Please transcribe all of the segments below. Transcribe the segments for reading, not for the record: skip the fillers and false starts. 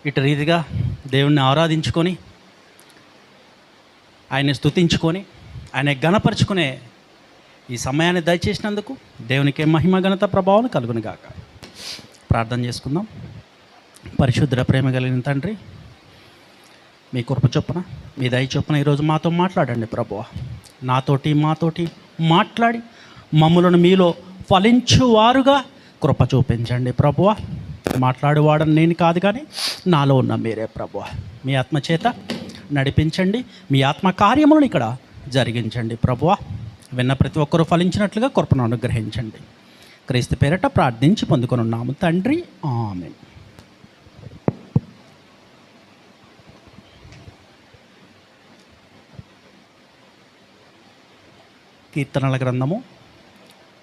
ఇటు రీతిగా దేవుణ్ణి ఆరాధించుకొని, ఆయన్ని స్తుతించుకొని, ఆయన ఘనపరుచుకునే ఈ సమయాన్ని దయచేసినందుకు దేవునికి మహిమ ఘనత ప్రభావం కలుగును గాక. ప్రార్థన చేసుకుందాం. పరిశుద్ధ ప్రేమ కలిగిన తండ్రి, మీ కృప చొప్పున, మీ దయ చొప్పున ఈరోజు మాతో మాట్లాడండి ప్రభువా. మాతోటి మాట్లాడి మమ్ములను మీలో ఫలించువారుగా కృప చూపించండి ప్రభువా. మాట్లాడేవాడని నేను కాదు, కానీ నాలో ఉన్న మీరే ప్రభువా. మీ ఆత్మ చేత నడిపించండి, మీ ఆత్మ కార్యములను ఇక్కడ జరిగించండి ప్రభువా. విన్న ప్రతి ఒక్కరూ ఫలించినట్లుగా కృపను అనుగ్రహించండి. క్రీస్తు పేరట ప్రార్థించి పొందుకొని ఉన్నాము తండ్రి, ఆమేన్. కీర్తనల గ్రంథము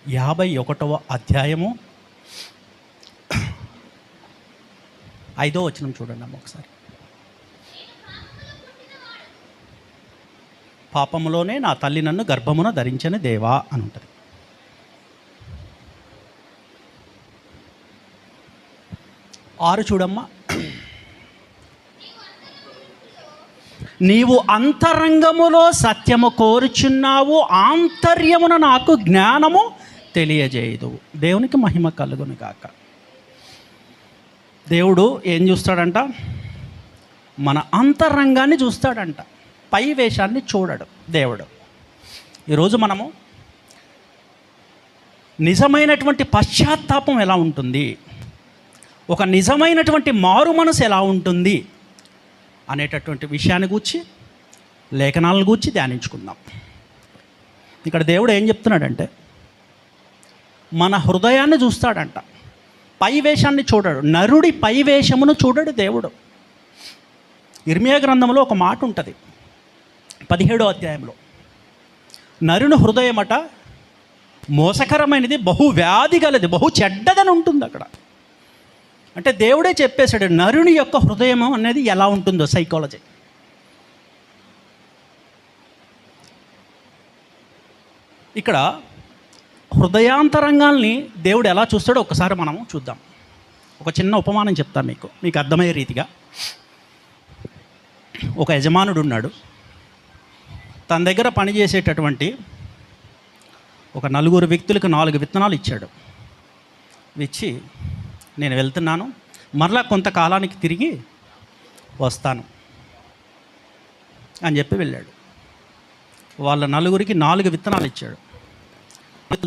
51వ అధ్యాయము 5వ వచనం చూడండి అమ్మ ఒకసారి. పాపములోనే నా తల్లి నన్ను గర్భమున ధరించిన దేవా అని ఉంటుంది. ఆరు చూడమ్మా. నీవు అంతరంగములో సత్యము కోరుచున్నావు, ఆంతర్యమున నాకు జ్ఞానము తెలియజేయదు. దేవునికి మహిమ కలుగును గాక. దేవుడు ఏం చూస్తాడంట? మన అంతరంగాన్ని చూస్తాడంట, పై వేషాన్ని చూడడు దేవుడు. ఈరోజు మనము నిజమైనటువంటి పశ్చాత్తాపం ఎలా ఉంటుంది, ఒక నిజమైనటువంటి మారు మనసు ఎలా ఉంటుంది అనేటటువంటి విషయాన్ని గూర్చి, లేఖనాలను గూర్చి ధ్యానించుకుందాం. ఇక్కడ దేవుడు ఏం చెప్తున్నాడంటే, మన హృదయాన్ని చూస్తాడంట, పై వేషాన్ని చూడడు. నరుడి పై వేషమును చూడడు దేవుడు. ఇర్మియా గ్రంథంలో ఒక మాట ఉంటుంది 17వ అధ్యాయంలో. నరుని హృదయమట మోసకరమైనది, బహు వ్యాధి గలది, బహు చెడ్డదని ఉంటుంది అక్కడ. అంటే దేవుడే చెప్పేశాడు నరుని యొక్క హృదయం అనేది ఎలా ఉంటుందో, సైకాలజీ. ఇక్కడ హృదయాంతరంగాల్ని దేవుడు ఎలా చూస్తాడో ఒకసారి మనము చూద్దాం. ఒక చిన్న ఉపమానం చెప్తాను మీకు అర్థమయ్యే రీతిగా. ఒక యజమానుడు ఉన్నాడు. తన దగ్గర పనిచేసేటటువంటి ఒక 4 వ్యక్తులకు 4 విత్తనాలు ఇచ్చాడు. ఇచ్చి, నేను వెళ్తున్నాను, మరలా కొంతకాలానికి తిరిగి వస్తాను అని చెప్పి వెళ్ళాడు. వాళ్ళ 4కి 4 విత్తనాలు ఇచ్చాడు.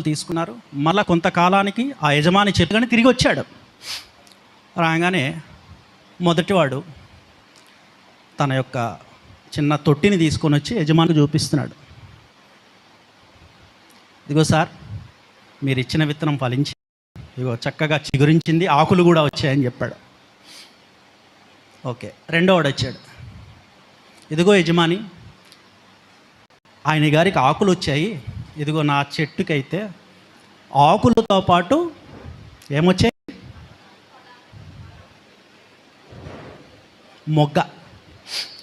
తీసుకున్నారు. మళ్ళీ కొంతకాలానికి ఆ యజమాని చెట్టుగానే తిరిగి వచ్చాడు. రాగానే మొదటివాడు తన యొక్క చిన్న తొట్టిని తీసుకొని వచ్చి యజమానికి చూపిస్తున్నాడు. ఇదిగో సార్, మీరు ఇచ్చిన విత్తనం ఫలించి, ఇదిగో చక్కగా చిగురించింది, ఆకులు కూడా వచ్చాయని చెప్పాడు. ఓకే. రెండోవాడు వచ్చాడు. ఇదిగో యజమాని, ఆయన గారికి ఆకులు వచ్చాయి, ఇదిగో నా చెట్టుకైతే ఆకులతో పాటు ఏమొచ్చాయి?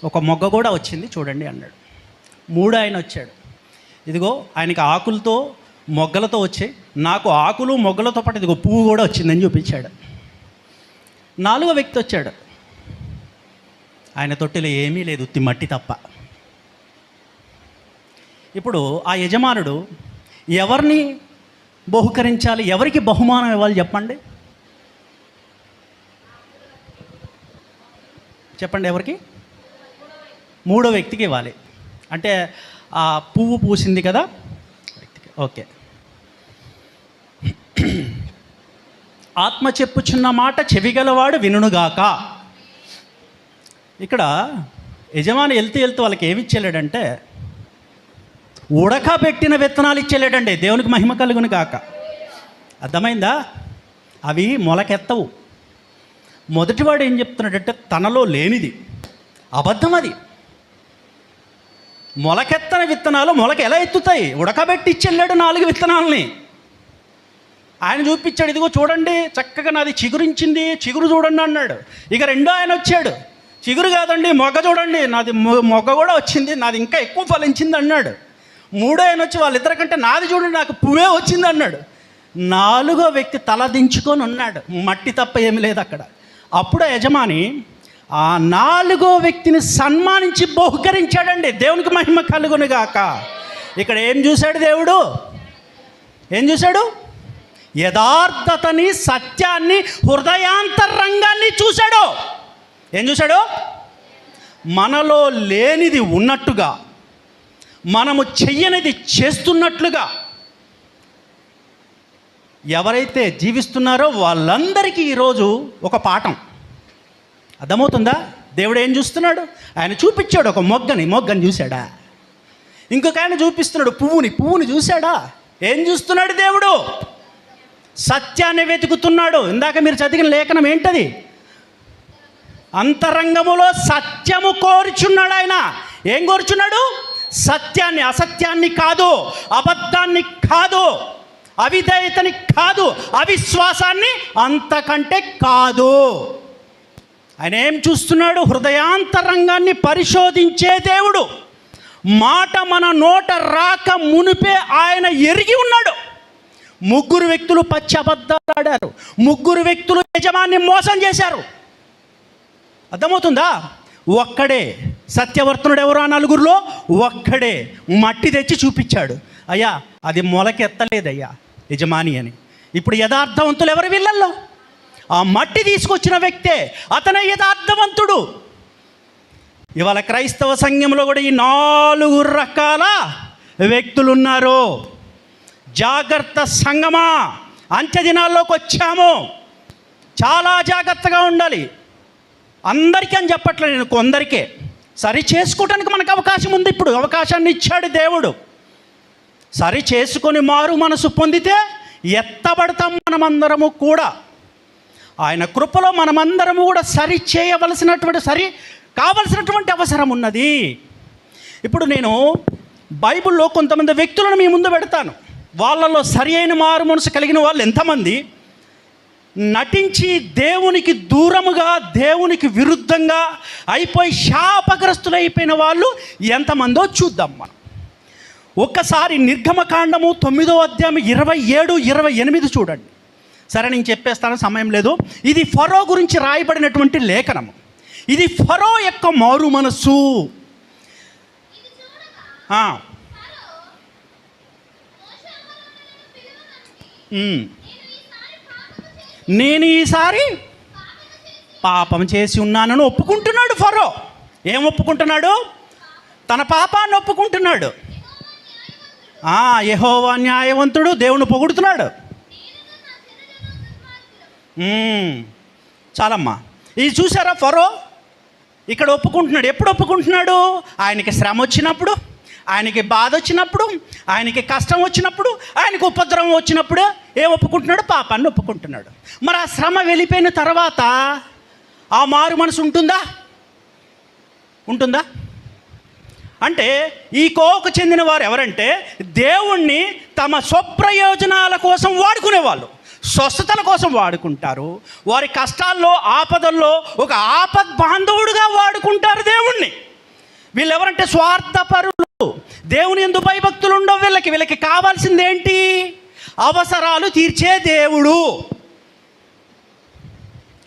ఒక మొగ్గ కూడా వచ్చింది చూడండి అన్నాడు. 3 ఆయన వచ్చాడు. ఇదిగో ఆయనకి ఆకులతో మొగ్గలతో వచ్చాయి, నాకు ఆకులు మొగ్గలతో పాటు ఇదిగో పువ్వు కూడా వచ్చిందని చూపించాడు. 4వ వ్యక్తి వచ్చాడు. ఆయన తొట్టిలో ఏమీ లేదు, ఉత్తి మట్టి తప్ప. ఇప్పుడు ఆ యజమానుడు ఎవరిని బహుకరించాలి, ఎవరికి బహుమానం ఇవ్వాలి చెప్పండి? ఎవరికి? 3వ వ్యక్తికి ఇవ్వాలి. అంటే ఆ పువ్వు పూసింది కదా వ్యక్తికి. ఓకే. ఆత్మ చెప్పుచున్న మాట చెవిగలవాడు వినుగాక. ఇక్కడ యజమాని వెళ్తూ వాళ్ళకి ఏమి ఇచ్చేలేడంటే, ఉడకబెట్టిన విత్తనాలు ఇచ్చేలేడండి. దేవునికి మహిమ కలుగును గాక. అర్థమైందా? అవి మొలకెత్తవు. మొదటివాడు ఏం చెప్తున్నాడంటే, తనలో లేనిది, అబద్ధం అది. మొలకెత్తని విత్తనాలు మొలక ఎలా ఎత్తుతాయి? ఉడకబెట్టి ఇచ్చెళ్ళాడు 4 విత్తనాలని. ఆయన చూపించాడు, ఇదిగో చూడండి చక్కగా నాది చిగురించింది, చిగురు చూడండి అన్నాడు. ఇక రెండో ఆయన వచ్చాడు, చిగురు కాదండి మొగ్గ చూడండి, నాది మొగ్గ కూడా వచ్చింది, నాది ఇంకా ఎక్కువ ఫలించింది అన్నాడు. 3వ ఆయన వచ్చి వాళ్ళిద్దరికంటే నాది చూడండి, నాకు పువ్వే వచ్చింది అన్నాడు. 4వ వ్యక్తి తల దించుకొని ఉన్నాడు, మట్టి తప్ప ఏమి లేదు అక్కడ. అప్పుడు యజమాని ఆ 4వ వ్యక్తిని సన్మానించి బహుకరించాడండి. దేవునికి మహిమ కలుగునుగాక. ఇక్కడ ఏం చూశాడు దేవుడు? ఏం చూశాడు? యథార్థతని, సత్యాన్ని, హృదయాంతరంగాన్ని చూశాడు. ఏం చూశాడు? మనలో లేనిది ఉన్నట్టుగా, మనము చెయ్యనిది చేస్తున్నట్లుగా ఎవరైతే జీవిస్తున్నారో వాళ్ళందరికీ ఈరోజు ఒక పాఠం అర్థమవుతుందా? దేవుడు ఏం చూస్తున్నాడు? ఆయన చూపించాడు ఒక మొగ్గని చూశాడా? ఇంకొక ఆయన చూపిస్తున్నాడు పువ్వుని చూశాడా? ఏం చూస్తున్నాడు దేవుడు? సత్యాన్ని వెతుకుతున్నాడు. ఇందాక మీరు చదివిన లేఖనం ఏంటది? అంతరంగములో సత్యము కోరుచున్నాడు. ఆయన ఏం కోరుచున్నాడు? సత్యాన్ని, అసత్యాన్ని కాదు, అబద్ధాన్ని కాదు, అవిధేయతని కాదు, అవిశ్వాసాన్ని అంతకంటే కాదు. ఆయన ఏం చూస్తున్నాడు? హృదయాంతరంగాన్ని పరిశోధించే దేవుడు. మాట మన నోట రాక మునిపే ఆయన ఎరిగి ఉన్నాడు. 3 వ్యక్తులు పచ్చి అబద్ధాలు ఆడారు. 3 వ్యక్తులు యజమాన్ని మోసం చేశారు. అర్థమవుతుందా? ఒక్కడే సత్యవర్తనుడు. ఎవరు ఆ 4గురిలో? ఒక్కడే మట్టి తెచ్చి చూపించాడు. అయ్యా అది మొలకెత్తలేదయ్యా యజమాని అని. ఇప్పుడు యథార్థవంతులు ఎవరు వీళ్ళల్లో? ఆ మట్టి తీసుకొచ్చిన వ్యక్తే, అతనే యథార్థవంతుడు. ఇవాళ క్రైస్తవ సంఘంలో కూడా ఈ 4 రకాల వ్యక్తులు ఉన్నారు. జాగ్రత్త సంఘమా, అంత్య దినాల్లోకి వచ్చాము, చాలా జాగ్రత్తగా ఉండాలి. అందరికీ అని చెప్పట్లేదు నేను, కొందరికే. సరి చేసుకోవడానికి మనకు అవకాశం ఉంది. ఇప్పుడు అవకాశాన్ని ఇచ్చాడు దేవుడు. సరి చేసుకొని మారు మనసు పొందితే ఎత్తబడతాం మనమందరము కూడా. ఆయన కృపలో మనమందరము కూడా సరి కావలసినటువంటి అవసరం ఉన్నది. ఇప్పుడు నేను బైబిల్లో కొంతమంది వ్యక్తులను మీ ముందు పెడతాను. వాళ్ళలో సరి అయిన మారు మనసు కలిగిన వాళ్ళు ఎంతమంది, నటించి దేవునికి దూరముగా, దేవునికి విరుద్ధంగా అయిపోయి శాపగ్రస్తులైపోయిన వాళ్ళు ఎంతమందో చూద్దాం మనం. ఒక్కసారి నిర్గమకాండము 9వ అధ్యాయం 27, 28 చూడండి. సరే నేను చెప్పేస్తాను, సమయం లేదు. ఇది ఫరో గురించి రాయబడినటువంటి లేఖనము. ఇది ఫరో యొక్క మారు మనస్సు. నేను ఈసారి పాపం చేసి ఉన్నానని ఒప్పుకుంటున్నాడు ఫరో. ఏం ఒప్పుకుంటున్నాడు? తన పాపాన్ని ఒప్పుకుంటున్నాడు. యెహోవా న్యాయవంతుడు, దేవుని పొగుడుతున్నాడు. చాలమ్మా. ఇది చూసారా? ఫరో ఇక్కడ ఒప్పుకుంటున్నాడు. ఎప్పుడు ఒప్పుకుంటున్నాడు? ఆయనకి శ్రమ వచ్చినప్పుడు, ఆయనకి బాధ వచ్చినప్పుడు, ఆయనకి కష్టం వచ్చినప్పుడు, ఆయనకి ఉపద్రవం వచ్చినప్పుడు ఏం ఒప్పుకుంటున్నాడు? పాపాన్ని ఒప్పుకుంటున్నాడు. మరి ఆ శ్రమ వెళ్ళిపోయిన తర్వాత ఆ మారు మనసు ఉంటుందా? అంటే ఈ కోవకు చెందిన వారు ఎవరంటే దేవుణ్ణి తమ స్వప్రయోజనాల కోసం వాడుకునేవాళ్ళు. స్వస్థతల కోసం వాడుకుంటారు. వారి కష్టాల్లో, ఆపదల్లో ఒక ఆపద్ బాంధవుడుగా వాడుకుంటారు దేవుణ్ణి. వీళ్ళు ఎవరంటే స్వార్థపరులు. దేవుని యందు భయభక్తులు ఉండవు వీళ్ళకి కావాల్సింది ఏంటి? అవసరాలు తీర్చే దేవుడు.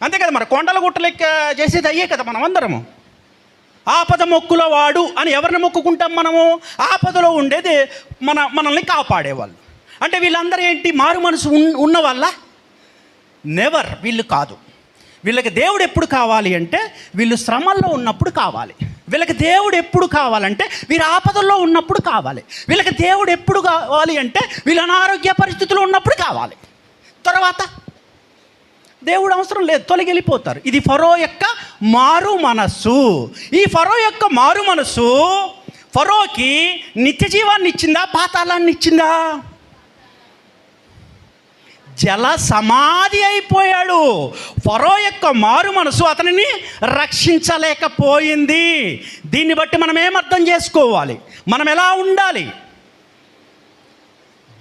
అంతే కదా. మరి కొండల గుట్టలెక్క చేసేది అయ్యే కదా మనం అందరము. ఆపద మొక్కుల వాడు అని ఎవరిని మొక్కుకుంటాం మనము? ఆపదలో ఉండేది మనల్ని కాపాడేవాళ్ళు. అంటే వీళ్ళందరూ ఏంటి? మారు మనసు ఉన్న వాళ్ళ? నెవర్. వీళ్ళు కాదు. వీళ్ళకి దేవుడు ఎప్పుడు కావాలి అంటే వీళ్ళు శ్రమల్లో ఉన్నప్పుడు కావాలి. వీళ్ళకి దేవుడు ఎప్పుడు కావాలంటే వీరు ఆపదల్లో ఉన్నప్పుడు కావాలి. వీళ్ళకి దేవుడు ఎప్పుడు కావాలి అంటే వీళ్ళు అనారోగ్య పరిస్థితుల్లో ఉన్నప్పుడు కావాలి. తర్వాత దేవుడు అవసరం లేదు, తొలగిపోతారు. ఇది ఫరో యొక్క మారు మనస్సు. ఈ ఫరో యొక్క మారు మనస్సు ఫరోకి నిత్య జీవాన్ని ఇచ్చిందా? పాతాళాన్ని ఇచ్చిందా? జల సమాధి అయిపోయాడు. ఫరో యొక్క మారు మనసు అతనిని రక్షించలేకపోయింది. దీన్ని బట్టి మనం ఏమర్థం చేసుకోవాలి? మనం ఎలా ఉండాలి?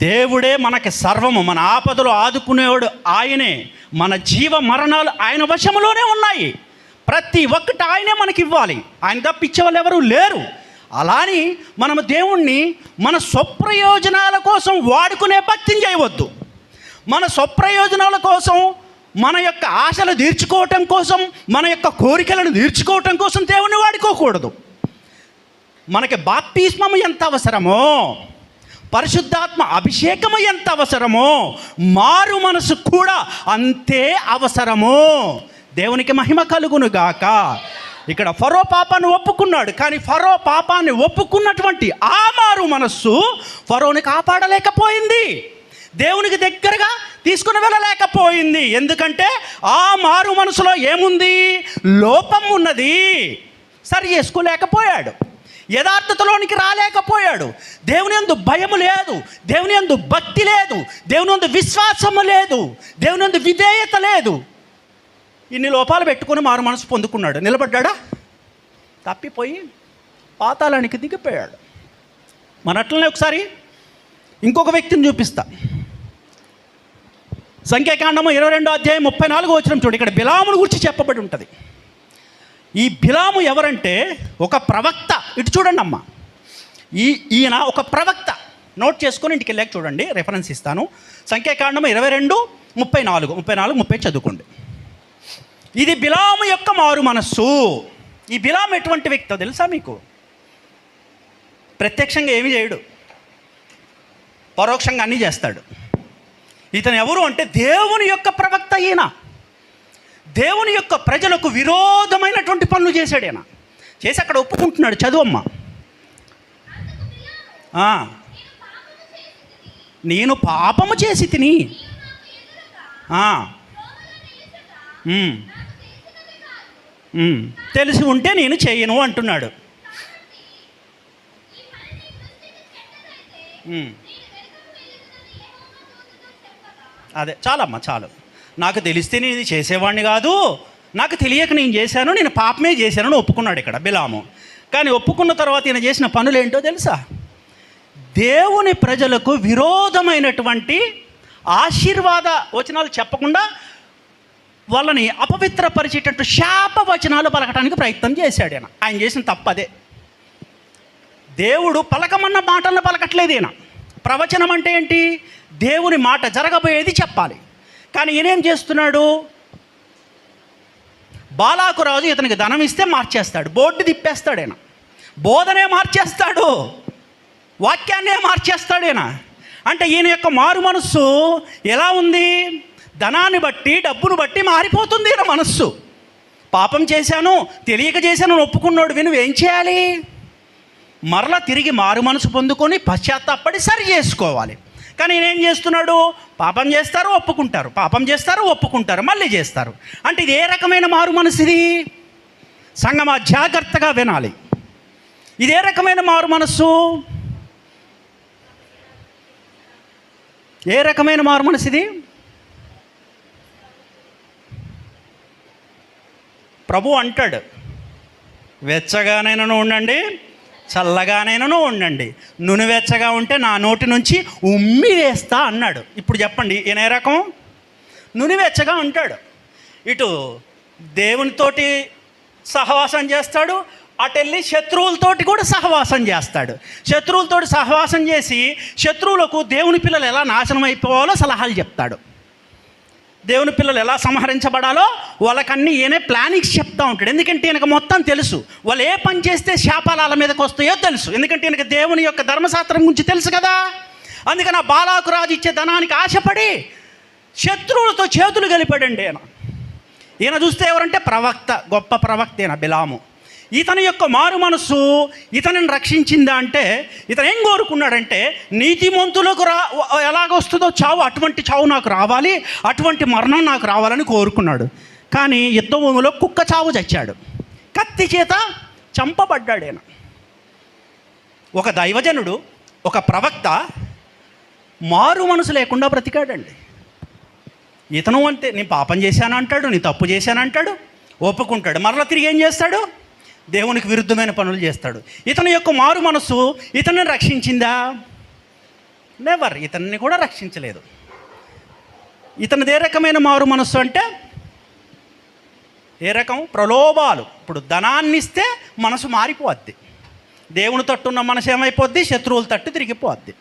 దేవుడే మనకి సర్వము. మన ఆపదలు ఆదుకునేవాడు ఆయనే. మన జీవ మరణాలు ఆయన వశములోనే ఉన్నాయి. ప్రతి ఒక్కటి ఆయనే మనకి ఇవ్వాలి. ఆయన తప్పించే వాళ్ళు ఎవరు లేరు. అలాని మనము దేవుణ్ణి మన స్వప్రయోజనాల కోసం వాడుకునే భక్తిని చేయవద్దు. మన స్వప్రయోజనాల కోసం మన యొక్క ఆశలు తీర్చుకోవటం కోసం, మన యొక్క కోరికలను తీర్చుకోవటం కోసం దేవుని వాడుకోకూడదు. మనకి బాప్తిస్మము ఎంత అవసరమో, పరిశుద్ధాత్మ అభిషేకము ఎంత అవసరమో, మారు మనసు కూడా అంతే అవసరము. దేవునికి మహిమ కలుగును గాక. ఇక్కడ ఫరో పాపాన్ని ఒప్పుకున్నాడు, కానీ ఫరో పాపాన్ని ఒప్పుకున్నటువంటి ఆ మారు మనస్సు ఫరోని కాపాడలేకపోయింది, దేవునికి దగ్గరగా తీసుకుని వెళ్ళలేకపోయింది. ఎందుకంటే ఆ మారు మనసులో ఏముంది? లోపం ఉన్నది. సరి చేసుకోలేకపోయాడు, యథార్థతలోనికి రాలేకపోయాడు. దేవుని యందు భయము లేదు, దేవుని యందు భక్తి లేదు, దేవుని యందు విశ్వాసము లేదు, దేవుని యందు విధేయత లేదు. ఇన్ని లోపాలు పెట్టుకుని మారు మనసు పొందుకున్నాడు. నిలబడ్డా? తప్పిపోయి పాతాళానికి దిగిపోయాడు. మన అట్లనే ఒకసారి ఇంకొక వ్యక్తిని చూపిస్తా. సంఖ్యాకాండము 22వ అధ్యాయం 34వ వచనం చూడు. ఇక్కడ బిలామును గురించి చెప్పబడి ఉంటుంది. ఈ బిలాము ఎవరంటే ఒక ప్రవక్త. ఇటు చూడండి అమ్మ, ఈయన ఒక ప్రవక్త. నోట్ చేసుకొని ఇంటికి వెళ్ళాక చూడండి, రెఫరెన్స్ ఇస్తాను. సంఖ్యాకాండము 22, 34, 30 చదువుకోండి. ఇది బిలాము యొక్క మారు మనస్సు. ఈ బిలాము ఎటువంటి వ్యక్తో తెలుసా మీకు? ప్రత్యక్షంగా ఏమి చేయడు, పరోక్షంగా అన్నీ చేస్తాడు. ఇతను ఎవరు అంటే దేవుని యొక్క ప్రవక్త. ఈయన దేవుని యొక్క ప్రజలకు విరోధమైనటువంటి పనులు చేశాడు. ఈయన చేసి అక్కడ ఒప్పుకుంటున్నాడు. చదువమ్మా. నేను పాపము చేసి తిని తెలిసి ఉంటే నేను చేయను అంటున్నాడు. అదే చాలమ్మా, చాలు. నాకు తెలిస్తే నేను ఇది చేసేవాడిని కాదు, నాకు తెలియక నేను చేశాను, నేను పాపమే చేశానని ఒప్పుకున్నాడు ఇక్కడ బిలాము. కానీ ఒప్పుకున్న తర్వాత ఈయన చేసిన పనులు ఏంటో తెలుసా? దేవుని ప్రజలకు విరోధమైనటువంటి ఆశీర్వాద వచనాలు చెప్పకుండా వాళ్ళని అపవిత్రపరిచేటట్టు శాప వచనాలు పలకటానికి ప్రయత్నం చేశాడు. ఆయన చేసిన తప్పదే. దేవుడు పలకమన్న మాటలను పలకట్లేదు. ఈయన ప్రవచనం అంటే ఏంటి? దేవుని మాట జరగబోయేది చెప్పాలి. కానీ ఈయనేం చేస్తున్నాడు? బాలాకు రాజు ఇతనికి ధనం ఇస్తే మార్చేస్తాడు, బోర్డు తిప్పేస్తాడు. ఈయన బోధనే మార్చేస్తాడు, వాక్యాన్నే మార్చేస్తాడు. ఈయన అంటే ఈయన యొక్క మారు మనస్సు ఎలా ఉంది? ధనాన్ని బట్టి, డబ్బును బట్టి మారిపోతుంది ఈయన మనస్సు. పాపం చేశాను, తెలియక చేశాను ఒప్పుకున్నాడు. నువ్వేం చేయాలి? మరలా తిరిగి మారు మనసు పొందుకొని పశ్చాత్తాపడి సరి చేసుకోవాలి. కానీ ఈయన ఏం చేస్తున్నాడు? పాపం చేస్తారు, ఒప్పుకుంటారు, పాపం చేస్తారు, ఒప్పుకుంటారు, మళ్ళీ చేస్తారు. అంటే ఇది ఏ రకమైన మారు మనసు? ఇది సంగమా జాగ్రత్తగా వినాలి. ఇది ఏ రకమైన మారు మనస్సు? ఏ రకమైన మారు మనసు ఇది? ప్రభు అంటాడు, వెచ్చగానైనా ఉండండి, చల్లగానైనా ఉండండి, నూనె వెచ్చగా ఉంటే నా నోటి నుంచి ఉమ్మి వేస్తా అన్నాడు. ఇప్పుడు చెప్పండి, ఈయన ఏ రకం? నూనె వెచ్చగా ఉంటాడు, ఇటు దేవునితోటి సహవాసం చేస్తాడు, అటు వెళ్ళి శత్రువులతోటి కూడా సహవాసం చేస్తాడు. శత్రువులతోటి సహవాసం చేసి శత్రువులకు దేవుని పిల్లలు ఎలా నాశనం అయిపోవాలో సలహాలు చెప్తాడు. దేవుని పిల్లలు ఎలా సంహరించబడాలో వాళ్ళకన్నీ ఈయనే ప్లానింగ్స్ చెప్తూ ఉంటాడు. ఎందుకంటే ఈయనకు మొత్తం తెలుసు, వాళ్ళు ఏ పని చేస్తే శాపాల మీదకి వస్తాయో తెలుసు. ఎందుకంటే ఈయనకు దేవుని యొక్క ధర్మశాస్త్రం గురించి తెలుసు కదా. అందుకని ఆ బాలాకు రాజు ఇచ్చే ధనానికి ఆశపడి శత్రువులతో చేతులు కలిపాడండి. ఈయన చూస్తే ఎవరంటే ప్రవక్త, గొప్ప ప్రవక్త ఈయన బిలాము. ఇతని యొక్క మారు మనస్సు ఇతనిని రక్షించిందా అంటే, ఇతను ఏం కోరుకున్నాడంటే, నీతిమంతులకు ఎలాగొస్తుందో చావు, అటువంటి చావు నాకు రావాలి, అటువంటి మరణం నాకు రావాలని కోరుకున్నాడు. కానీ యుద్ధభూమిలో కుక్క చావు చచ్చాడు, కత్తి చేత చంపబడ్డాడు. ఆయన ఒక దైవజనుడు, ఒక ప్రవక్త మారు మనసు లేకుండా బ్రతికాడండి. ఇతను అంతే, నేను పాపం చేశాను అంటాడు, నేను తప్పు చేశాను అంటాడు, ఒప్పుకుంటాడు, మరలా తిరిగి ఏం చేస్తాడు? దేవునికి విరుద్ధమైన పనులు చేస్తాడు. ఇతని యొక్క మారు మనస్సు ఇతన్ని రక్షించిందా? నెవర్. ఇతన్ని కూడా రక్షించలేదు. ఇతనిది ఏ రకమైన మారు మనస్సు అంటే, ఏ రకం? ప్రలోభాలు. ఇప్పుడు ధనాన్ని ఇస్తే మనసు మారిపోద్ది, దేవుని తట్టున్న మనసు ఏమైపోద్ది? శత్రువుల తట్టు తిరిగిపోద్ది.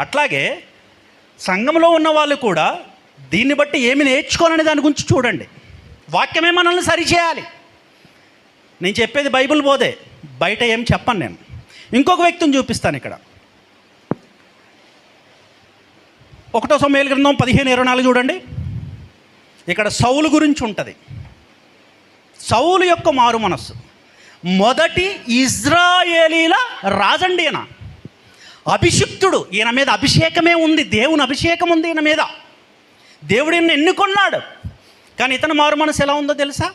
అట్లాగే సంఘంలో ఉన్న వాళ్ళు కూడా దీన్ని బట్టి ఏమి నేర్చుకోవాలనే దాని గురించి చూడండి. వాక్యమే మనల్ని సరిచేయాలి. నేను చెప్పేది బైబిల్ బోధే, బయట ఏం చెప్పను నేను. ఇంకొక వ్యక్తిని చూపిస్తాను ఇక్కడ. 1 సమూయేలు గ్రంథం 15:24 చూడండి. ఇక్కడ సౌలు గురించి ఉంటుంది. సౌలు యొక్క మారు మనస్సు. మొదటి ఇజ్రాయేలీల రాజండి ఈయన. అభిషిక్తుడు, ఈయన మీద అభిషేకమే ఉంది, దేవుని అభిషేకం ఉంది ఈయన మీద. దేవుడు ఈయన ఎన్నుకున్నాడు. కానీ ఇతను మారు మనసు ఎలా ఉందో తెలుసా?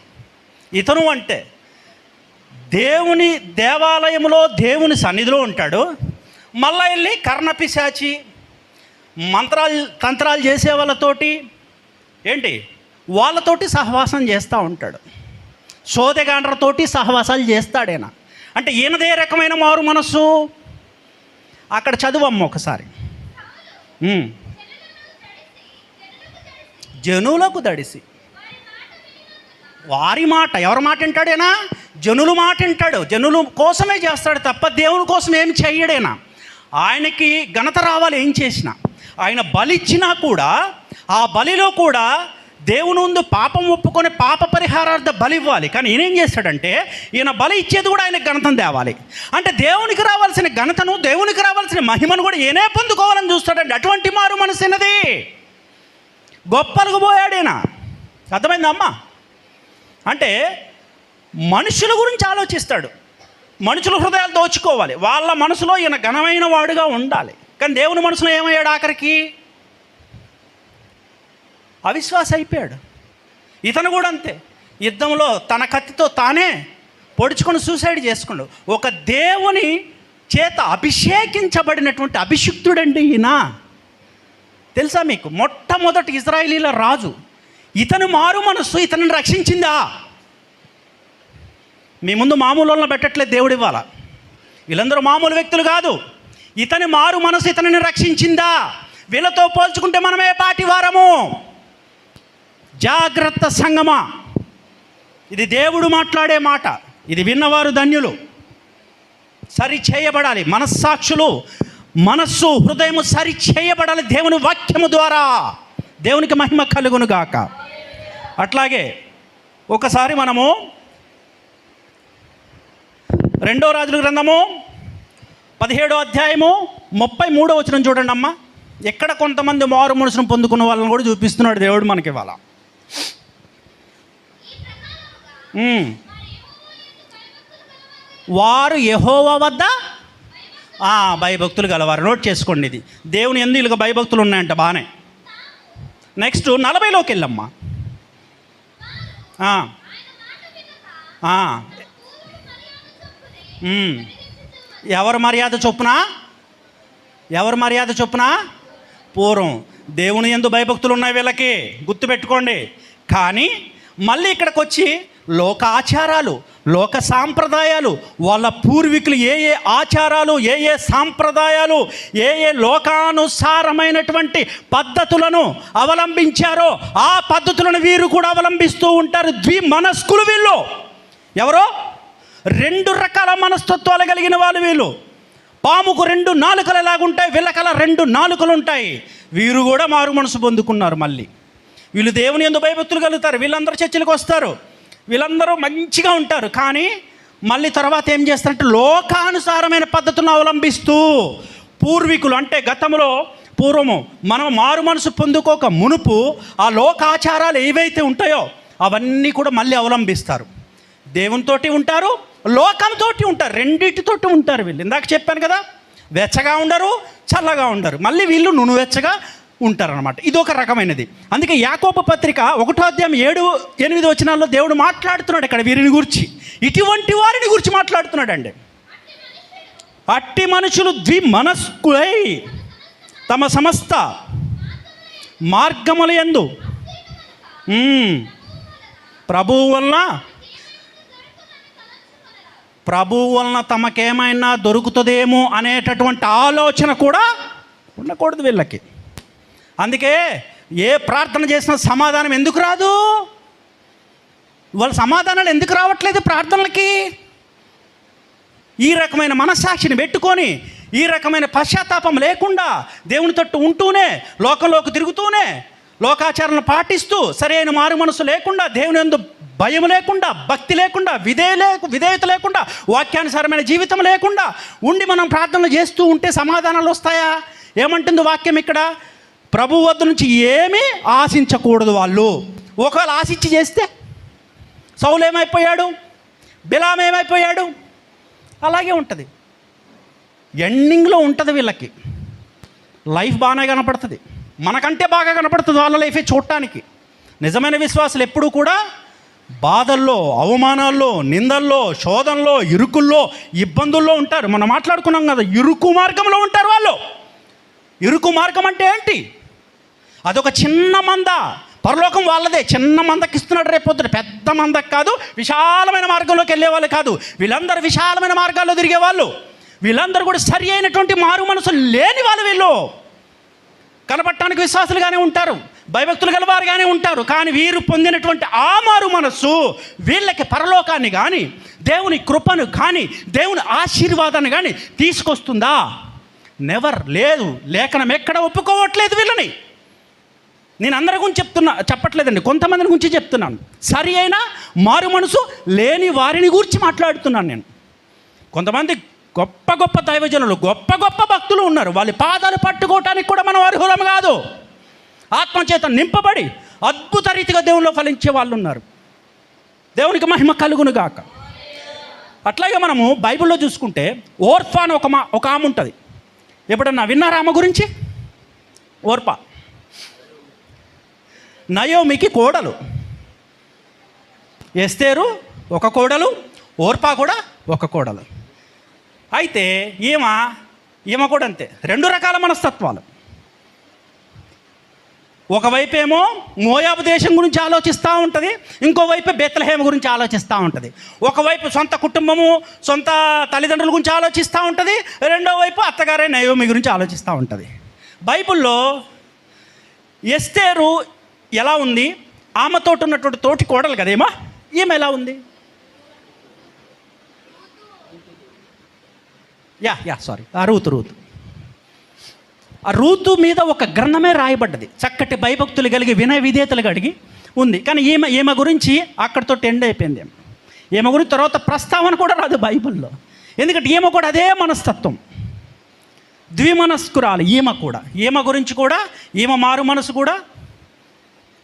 ఇతను అంటే దేవుని దేవాలయంలో దేవుని సన్నిధిలో ఉంటాడు, మళ్ళా వెళ్ళి కర్ణపిశాచి తంత్రాలు చేసే వాళ్ళతోటి వాళ్ళతోటి సహవాసం చేస్తూ ఉంటాడు. సోదెగాండ్రతోటి సహవాసాలు చేస్తాడేన. అంటే ఈయనదే రకమైన మారు మనస్సు. అక్కడ చదువమ్మ ఒకసారి. జనులకు దడిసి వారి మాట, ఎవరి మాట వింటాడేనా? జనుల మాట వింటాడు. జనుల కోసమే చేస్తాడు తప్ప దేవుని కోసం ఏం చెయ్యడేనా. ఆయనకి ఘనత రావాలి ఏం చేసినా. ఆయన బలిచ్చినా కూడా ఆ బలిలో కూడా దేవుని ముందు పాపం ఒప్పుకొని పాప పరిహారార్థ బలి ఇవ్వాలి. కానీ ఈయన ఏం చేస్తాడంటే ఈయన బలి ఇచ్చేది కూడా ఆయనకు ఘనతను తేవాలి. అంటే దేవునికి రావాల్సిన ఘనతను, దేవునికి రావాల్సిన మహిమను కూడా ఈయనే పొందుకోవాలని చూస్తాడండి. అటువంటి మారు మనసినది. గొప్పలకు పోయాడు ఈయన. అర్థమైందా అమ్మా? అంటే మనుషుల గురించి ఆలోచిస్తాడు. మనుషుల హృదయాలు దోచుకోవాలి. వాళ్ళ మనసులో ఈయన ఘనమైన వాడుగా ఉండాలి. కానీ దేవుని మనసులో ఏమయ్యాడు? ఆఖరికి అవిశ్వాస అయిపోయాడు. ఇతను కూడా అంతే. యుద్ధంలో తన కత్తితో తానే పొడుచుకొని సూసైడ్ చేసుకున్నాడు. ఒక దేవుని చేత అభిషేకించబడినటువంటి అభిషిక్తుడండి ఈయన. తెలుసా మీకు? మొట్టమొదటి ఇజ్రాయేలీల రాజు. ఇతను మారు మనస్సు ఇతనిని రక్షించిందా? మీ ముందు మామూలు వాళ్ళని పెట్టట్లేదు దేవుడు ఇవ్వాల. వీళ్ళందరూ మామూలు వ్యక్తులు కాదు. ఇతని మారు మనసు ఇతనిని రక్షించిందా? వీళ్ళతో పోల్చుకుంటే మనమే పాటి వారము. జాగ్రత్త సంగమా, ఇది దేవుడు మాట్లాడే మాట. ఇది విన్నవారు ధన్యులు. సరి చేయబడాలి. మనస్సాక్షులు, మనస్సు, హృదయము సరి చేయబడాలి దేవుని వాక్యము ద్వారా. దేవునికి మహిమ కలుగును గాక. అట్లాగే ఒకసారి మనము 2 రాజుల గ్రంథము 17వ అధ్యాయము 33వ వచనం చూడండి అమ్మ. ఎక్కడ కొంతమంది మారు మనసును పొందుకున్న వాళ్ళని కూడా చూపిస్తున్నాడు దేవుడు మనకి ఇవాళ. వారు యెహోవా వద్ద భయభక్తులు గలవారు. నోట్ చేసుకోండి, ఇది దేవుని యందు ఇలాగ భయభక్తులు ఉన్నాయంట. బాగానే. నెక్స్ట్ 40లోకి వెళ్ళమ్మా. ఎవరు మర్యాద చొప్పున పూర్వం దేవుని యందు భయభక్తులు ఉన్నాయి వీళ్ళకి, గుర్తుపెట్టుకోండి. కానీ మళ్ళీ ఇక్కడికి వచ్చి లోక ఆచారాలు, లోక సాంప్రదాయాలు, వాళ్ళ పూర్వీకులు ఏ ఆచారాలు, ఏ సాంప్రదాయాలు, ఏ లోకానుసారమైనటువంటి పద్ధతులను అవలంబించారో ఆ పద్ధతులను వీరు కూడా అవలంబిస్తూ ఉంటారు. ద్విమనస్కులు వీళ్ళు. ఎవరో 2 రకాల మనస్తత్వాలు కలిగిన వాళ్ళు వీళ్ళు. పాముకు 2 నాలుకలు ఎలాగుంటాయి, వీళ్ళకలా 2 నాలుకలు ఉంటాయి. వీరు కూడా మారు మనసు పొందుకున్నారు. మళ్ళీ వీళ్ళు దేవుని యందు భయభక్తులు కలుగుతారు. వీళ్ళందరూ చర్చలకు వస్తారు, వీళ్ళందరూ మంచిగా ఉంటారు. కానీ మళ్ళీ తర్వాత ఏం చేస్తారంటే లోకానుసారమైన పద్ధతులను అవలంబిస్తూ పూర్వీకులు, అంటే గతంలో పూర్వము మనం మారు మనసు పొందుకోక మునుపు ఆ లోకాచారాలు ఏవైతే ఉంటాయో అవన్నీ కూడా మళ్ళీ అవలంబిస్తారు. దేవునితోటి ఉంటారు, లోకంతో ఉంటారు, రెండింటితోటి ఉంటారు వీళ్ళు. ఇందాక చెప్పాను కదా, వెచ్చగా ఉండరు, చల్లగా ఉండరు. మళ్ళీ వీళ్ళు నునువెచ్చగా ఉంటారనమాట. ఇది ఒక రకమైనది. అందుకే యాకోబు పత్రిక 1వ అధ్యాయం 7-8 వచనాల్లో దేవుడు మాట్లాడుతున్నాడు ఇక్కడ వీరిని గురించి, ఇటువంటి వారిని గురించి మాట్లాడుతున్నాడండి. అట్టి మనుషులు ద్విమనస్కులై తమ సమస్త మార్గముల యందు ప్రభువు వలన తమకేమైనా దొరుకుతుందేమో అనేటటువంటి ఆలోచన కూడా ఉండకూడదు వీళ్ళకి. అందుకే ఏ ప్రార్థన చేసినా సమాధానం ఎందుకు రాదు? వాళ్ళ సమాధానాలు ఎందుకు రావట్లేదు ప్రార్థనలకి? ఈ రకమైన మనస్సాక్షిని పెట్టుకొని, ఈ రకమైన పశ్చాత్తాపం లేకుండా దేవుని తట్టు ఉంటూనే, లోకంలోకి తిరుగుతూనే, లోకాచారాలను పాటిస్తూ సరైన మారు మనసు లేకుండా, దేవుని యందు భయం లేకుండా, భక్తి లేకుండా, విధేయత లేకుండా, వాక్యానుసారమైన జీవితం లేకుండా ఉండి మనం ప్రార్థనలు చేస్తూ ఉంటే సమాధానాలు వస్తాయా? ఏమంటుంది వాక్యం ఇక్కడ? ప్రభు వద్ద నుంచి ఏమీ ఆశించకూడదు వాళ్ళు. ఒకవేళ ఆశించి చేస్తే సౌలు ఏమైపోయాడు, బిలాం ఏమైపోయాడు? అలాగే ఉంటుంది. ఎండింగ్లో ఉంటుంది వీళ్ళకి లైఫ్ బాగానే కనపడుతుంది, మనకంటే బాగా కనపడుతుంది వాళ్ళ లైఫే చూడటానికి. నిజమైన విశ్వాసులు ఎప్పుడూ కూడా బాధల్లో, అవమానాల్లో, నిందల్లో, శోధనలో, ఇరుకుల్లో, ఇబ్బందుల్లో ఉంటారు. మనం మాట్లాడుకున్నాం కదా, ఇరుకు మార్గంలో ఉంటారు వాళ్ళు. ఇరుకు మార్గం అంటే ఏంటి? అదొక చిన్న మంద, పరలోకం వాళ్ళదే. చిన్న మందకి ఇస్తున్నాడు రేపొద్దున, పెద్ద మందకి కాదు. విశాలమైన మార్గంలోకి వెళ్ళే వాళ్ళు కాదు వీళ్ళందరూ, విశాలమైన మార్గాల్లో తిరిగే వాళ్ళు. వీళ్ళందరూ కూడా సరి అయినటువంటి మారు మనసు లేని వాళ్ళు. వీళ్ళు కనపడటానికి విశ్వాసులుగానే ఉంటారు, భయభక్తులు గలవారుగానే ఉంటారు, కానీ వీరు పొందినటువంటి ఆ మారు మనస్సు వీళ్ళకి పరలోకాన్ని కానీ, దేవుని కృపను కానీ, దేవుని ఆశీర్వాదాన్ని కానీ తీసుకొస్తుందా? నెవర్. లేదు. లేఖనం ఎక్కడ ఒప్పుకోవట్లేదు వీళ్ళని. నేను అందరి గురించి చెప్పట్లేదండి, కొంతమందిని గురించి చెప్తున్నాను. సరి అయిన మారు మనసు లేని వారిని గురించి మాట్లాడుతున్నాను నేను. కొంతమంది గొప్ప గొప్ప దైవజనులు, గొప్ప గొప్ప భక్తులు ఉన్నారు. వాళ్ళ పాదాలు పట్టుకోవటానికి కూడా మనం అర్హులం కాదు. ఆత్మచేత నింపబడి అద్భుత రీతిగా దేవునిలో ఫలించే వాళ్ళు ఉన్నారు. దేవునికి మహిమ కలుగును గాక. అట్లాగే మనము బైబిల్లో చూసుకుంటే ఓర్ఫా అని ఒక ఆమె ఉంటుంది. ఎప్పుడన్నా విన్నారా ఆమె గురించి? ఓర్పా నయోమికి కోడలు. ఎస్తేరు ఒక కోడలు, ఓర్పా కూడా ఒక కోడలు. అయితే ఈమె కూడా అంతే, రెండు రకాల మనస్తత్వాలు. ఒకవైపు ఏమో మోయాబు దేశం గురించి ఆలోచిస్తూ ఉంటుంది, ఇంకోవైపు బెత్లెహేము గురించి ఆలోచిస్తూ ఉంటుంది. ఒకవైపు సొంత కుటుంబము, సొంత తల్లిదండ్రుల గురించి ఆలోచిస్తూ ఉంటుంది, రెండో వైపు అత్తగారే నయోమి గురించి ఆలోచిస్తూ ఉంటుంది. బైబిల్లో ఎస్తేరు ఎలా ఉంది? ఆమెతోటి ఉన్నటువంటి తోటి కోడలు కదేమో, ఈమె ఎలా ఉంది? రూతు. ఆ రూతు మీద ఒక గ్రంథమే రాయబడ్డది, చక్కటి భయభక్తులు కలిగి, వినయ విధేయతలు కలిగి ఉంది. కానీ ఈమె గురించి అక్కడితో ఎండ్ అయిపోయింది. ఈమె గురించి తర్వాత ప్రస్తావన కూడా రాదు బైబిల్లో. ఎందుకంటే ఈమె కూడా అదే మనస్తత్వం, ద్విమనస్కురాలు. ఈమె గురించి కూడా, ఈమె మారు మనసు కూడా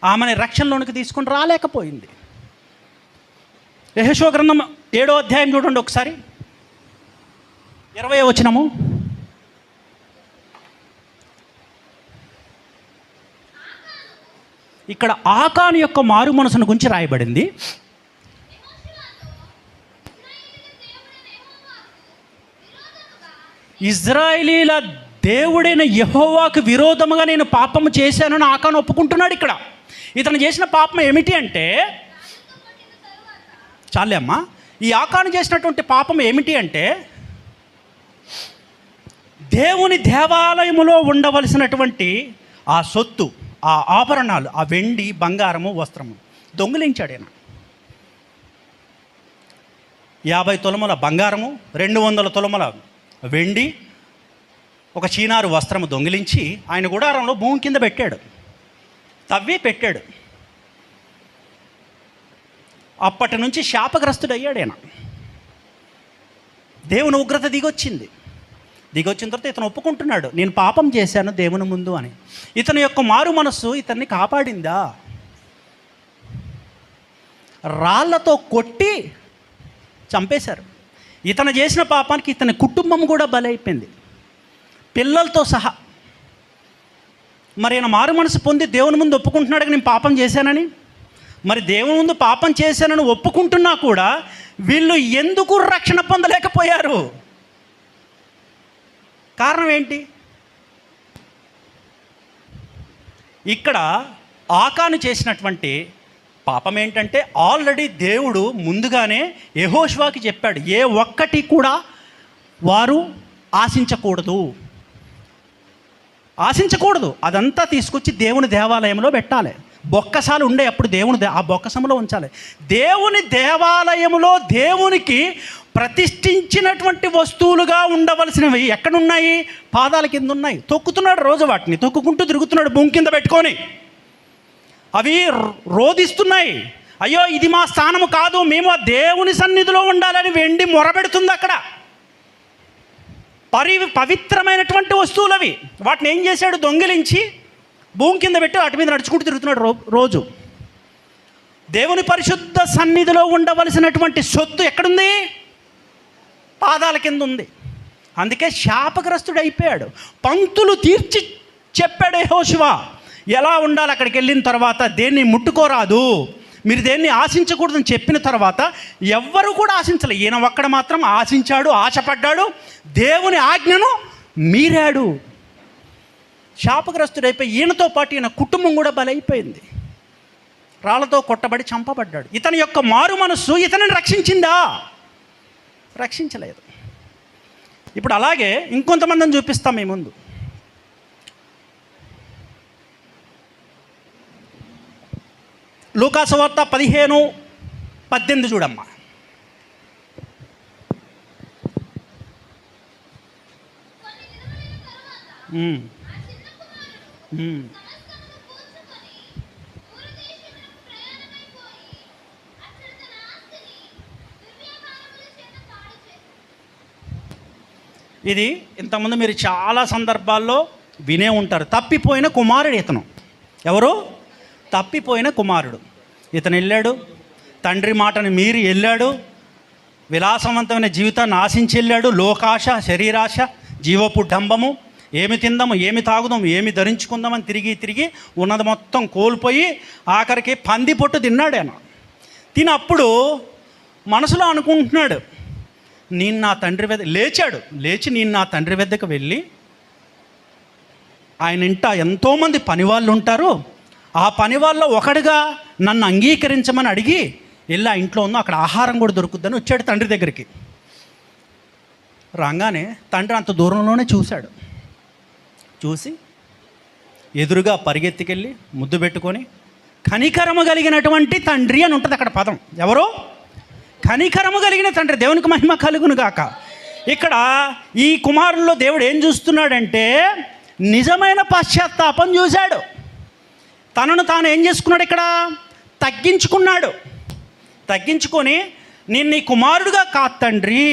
ఆమెని రక్షణలోనికి తీసుకుని రాలేకపోయింది. యెహోషువ గ్రంథం 7వ అధ్యాయం చూడండి ఒకసారి, 20వ వచనము. ఇక్కడ ఆకాను యొక్క మారు మనసును గురించి రాయబడింది. ఇజ్రాయేలీల దేవుడైన యెహోవాకు విరోధముగా నేను పాపము చేశానని ఆకాను ఒప్పుకుంటున్నాడు. ఇక్కడ ఇతను చేసిన పాపం ఏమిటి అంటే, చాలే అమ్మా, ఈ ఆకాను చేసినటువంటి పాపం ఏమిటి అంటే, దేవుని దేవాలయములో ఉండవలసినటువంటి ఆ సొత్తు, ఆ ఆభరణాలు, ఆ వెండి, బంగారము, వస్త్రము దొంగిలించాడు ఆయన. 50 తులముల బంగారము, 200 తులముల వెండి, ఒక చీనారు వస్త్రము దొంగిలించి ఆయన గుడారంలో భూమి కింద పెట్టాడు, తవ్వి పెట్టాడు. అప్పటి నుంచి శాపగ్రస్తుడయ్యాడు ఆయన. దేవుని ఉగ్రత దిగొచ్చిన తర్వాత ఇతను ఒప్పుకుంటున్నాడు, నేను పాపం చేశాను దేవుని ముందు అని. ఇతని యొక్క మారు మనస్సు ఇతన్ని కాపాడిందా? రాళ్లతో కొట్టి చంపేశారు. ఇతను చేసిన పాపానికి ఇతని కుటుంబం కూడా బలైపోయింది, పిల్లలతో సహా. మరి ఈయన మారు మనసు పొంది దేవుని ముందు ఒప్పుకుంటున్నాడు, నేను పాపం చేశానని. మరి దేవుని ముందు పాపం చేశానని ఒప్పుకుంటున్నా కూడా వీళ్ళు ఎందుకు రక్షణ పొందలేకపోయారు? కారణం ఏంటి? ఇక్కడ ఆకాను చేసినటువంటి పాపం ఏంటంటే, ఆల్రెడీ దేవుడు ముందుగానే యెహోషువకి చెప్పాడు, ఏ ఒక్కటి కూడా వారు ఆశించకూడదు, అదంతా తీసుకొచ్చి దేవుని దేవాలయంలో పెట్టాలి. బొక్కసాలు ఉండే అప్పుడు దేవుని ఆ బొక్కసంలో ఉంచాలి. దేవుని దేవాలయంలో దేవునికి ప్రతిష్ఠించినటువంటి వస్తువులుగా ఉండవలసినవి ఎక్కడున్నాయి? పాదాల కింద ఉన్నాయి. తొక్కుతున్నాడు రోజు, వాటిని తొక్కుకుంటూ తిరుగుతున్నాడు భూమి కింద పెట్టుకొని. అవి రోదిస్తున్నాయి. అయ్యో ఇది మా స్థానము కాదు, మేము ఆ దేవుని సన్నిధిలో ఉండాలని వెండి మొరబెడుతుంది అక్కడ. పవిత్రమైనటువంటి వస్తువులు అవి. వాటిని ఏం చేశాడు? దొంగిలించి భూమి కింద పెట్టి వాటి మీద నడుచుకుంటూ తిరుగుతున్నాడు రోజు. దేవుని పరిశుద్ధ సన్నిధిలో ఉండవలసినటువంటి సొత్తు ఎక్కడుంది? పాదాల కింద ఉంది. అందుకే శాపగ్రస్తుడు అయిపోయాడు. పంక్తులు తీర్చి చెప్పాడు యెహోషువ ఎలా ఉండాలి. అక్కడికి వెళ్ళిన తర్వాత దేన్ని ముట్టుకోరాదు, మీరు దేన్ని ఆశించకూడదని చెప్పిన తర్వాత ఎవ్వరు కూడా ఆశించలే. ఈయన ఒక్కడ మాత్రం ఆశించాడు, ఆశపడ్డాడు, దేవుని ఆజ్ఞను మీరాడు. శాపగ్రస్తుడైపోయి ఈయనతో పాటు ఈయన కుటుంబం కూడా బలైపోయింది. రాళ్లతో కొట్టబడి చంపబడ్డాడు. ఇతని యొక్క మారు మనస్సు ఇతనిని రక్షించిందా? రక్షించలేదు. ఇప్పుడు అలాగే ఇంకొంతమందిని చూపిస్తాం మీ ముందు. లూకా సువార్త 15:18 చూడమ్మా. ఇది ఇంతకుముందు మీరు చాలా సందర్భాల్లో వినే ఉంటారు. తప్పిపోయిన కుమారుడు ఇతను. ఎవరు? తప్పిపోయిన కుమారుడు. ఇతను వెళ్ళాడు, తండ్రి మాటను మీరి వెళ్ళాడు, విలాసవంతమైన జీవితాన్ని ఆశించి వెళ్ళాడు. లోకాశ, శరీరాశ, జీవపు డంబము, ఏమి తిందాము, ఏమి తాగుదాము, ఏమి ధరించుకుందామని తిరిగి ఉన్నది మొత్తం కోల్పోయి ఆఖరికి పంది పొట్టు తిన్నాడు. ఆయన తినప్పుడు మనసులో అనుకుంటున్నాడు, నేను నా తండ్రి వద్ద లేచి నేను నా తండ్రి వద్దకు వెళ్ళి, ఆయన ఇంట ఎంతోమంది పనివాళ్ళు ఉంటారు, ఆ పనివాళ్ళలో ఒకడుగా నన్ను అంగీకరించమని అడిగి వెళ్ళి ఆ ఇంట్లో ఉందో అక్కడ ఆహారం కూడా దొరుకుద్దని వచ్చాడు తండ్రి దగ్గరికి. రాగానే తండ్రి అంత దూరంలోనే చూశాడు. చూసి ఎదురుగా పరిగెత్తికెళ్ళి ముద్దు పెట్టుకొని, కనికరము కలిగినటువంటి తండ్రి అని ఉంటుంది అక్కడ పదం. ఎవరో కనికరము కలిగిన తండ్రి. దేవునికి మహిమ కలుగును గాక. ఇక్కడ ఈ కుమారుల్లో దేవుడు ఏం చూస్తున్నాడంటే నిజమైన పశ్చాత్తాపం చూశాడు. తనను తాను ఏం చేసుకున్నాడు? ఇక్కడ తగ్గించుకున్నాడు. తగ్గించుకొని, నేను నీ కుమారుడుగా కాదు తండ్రి,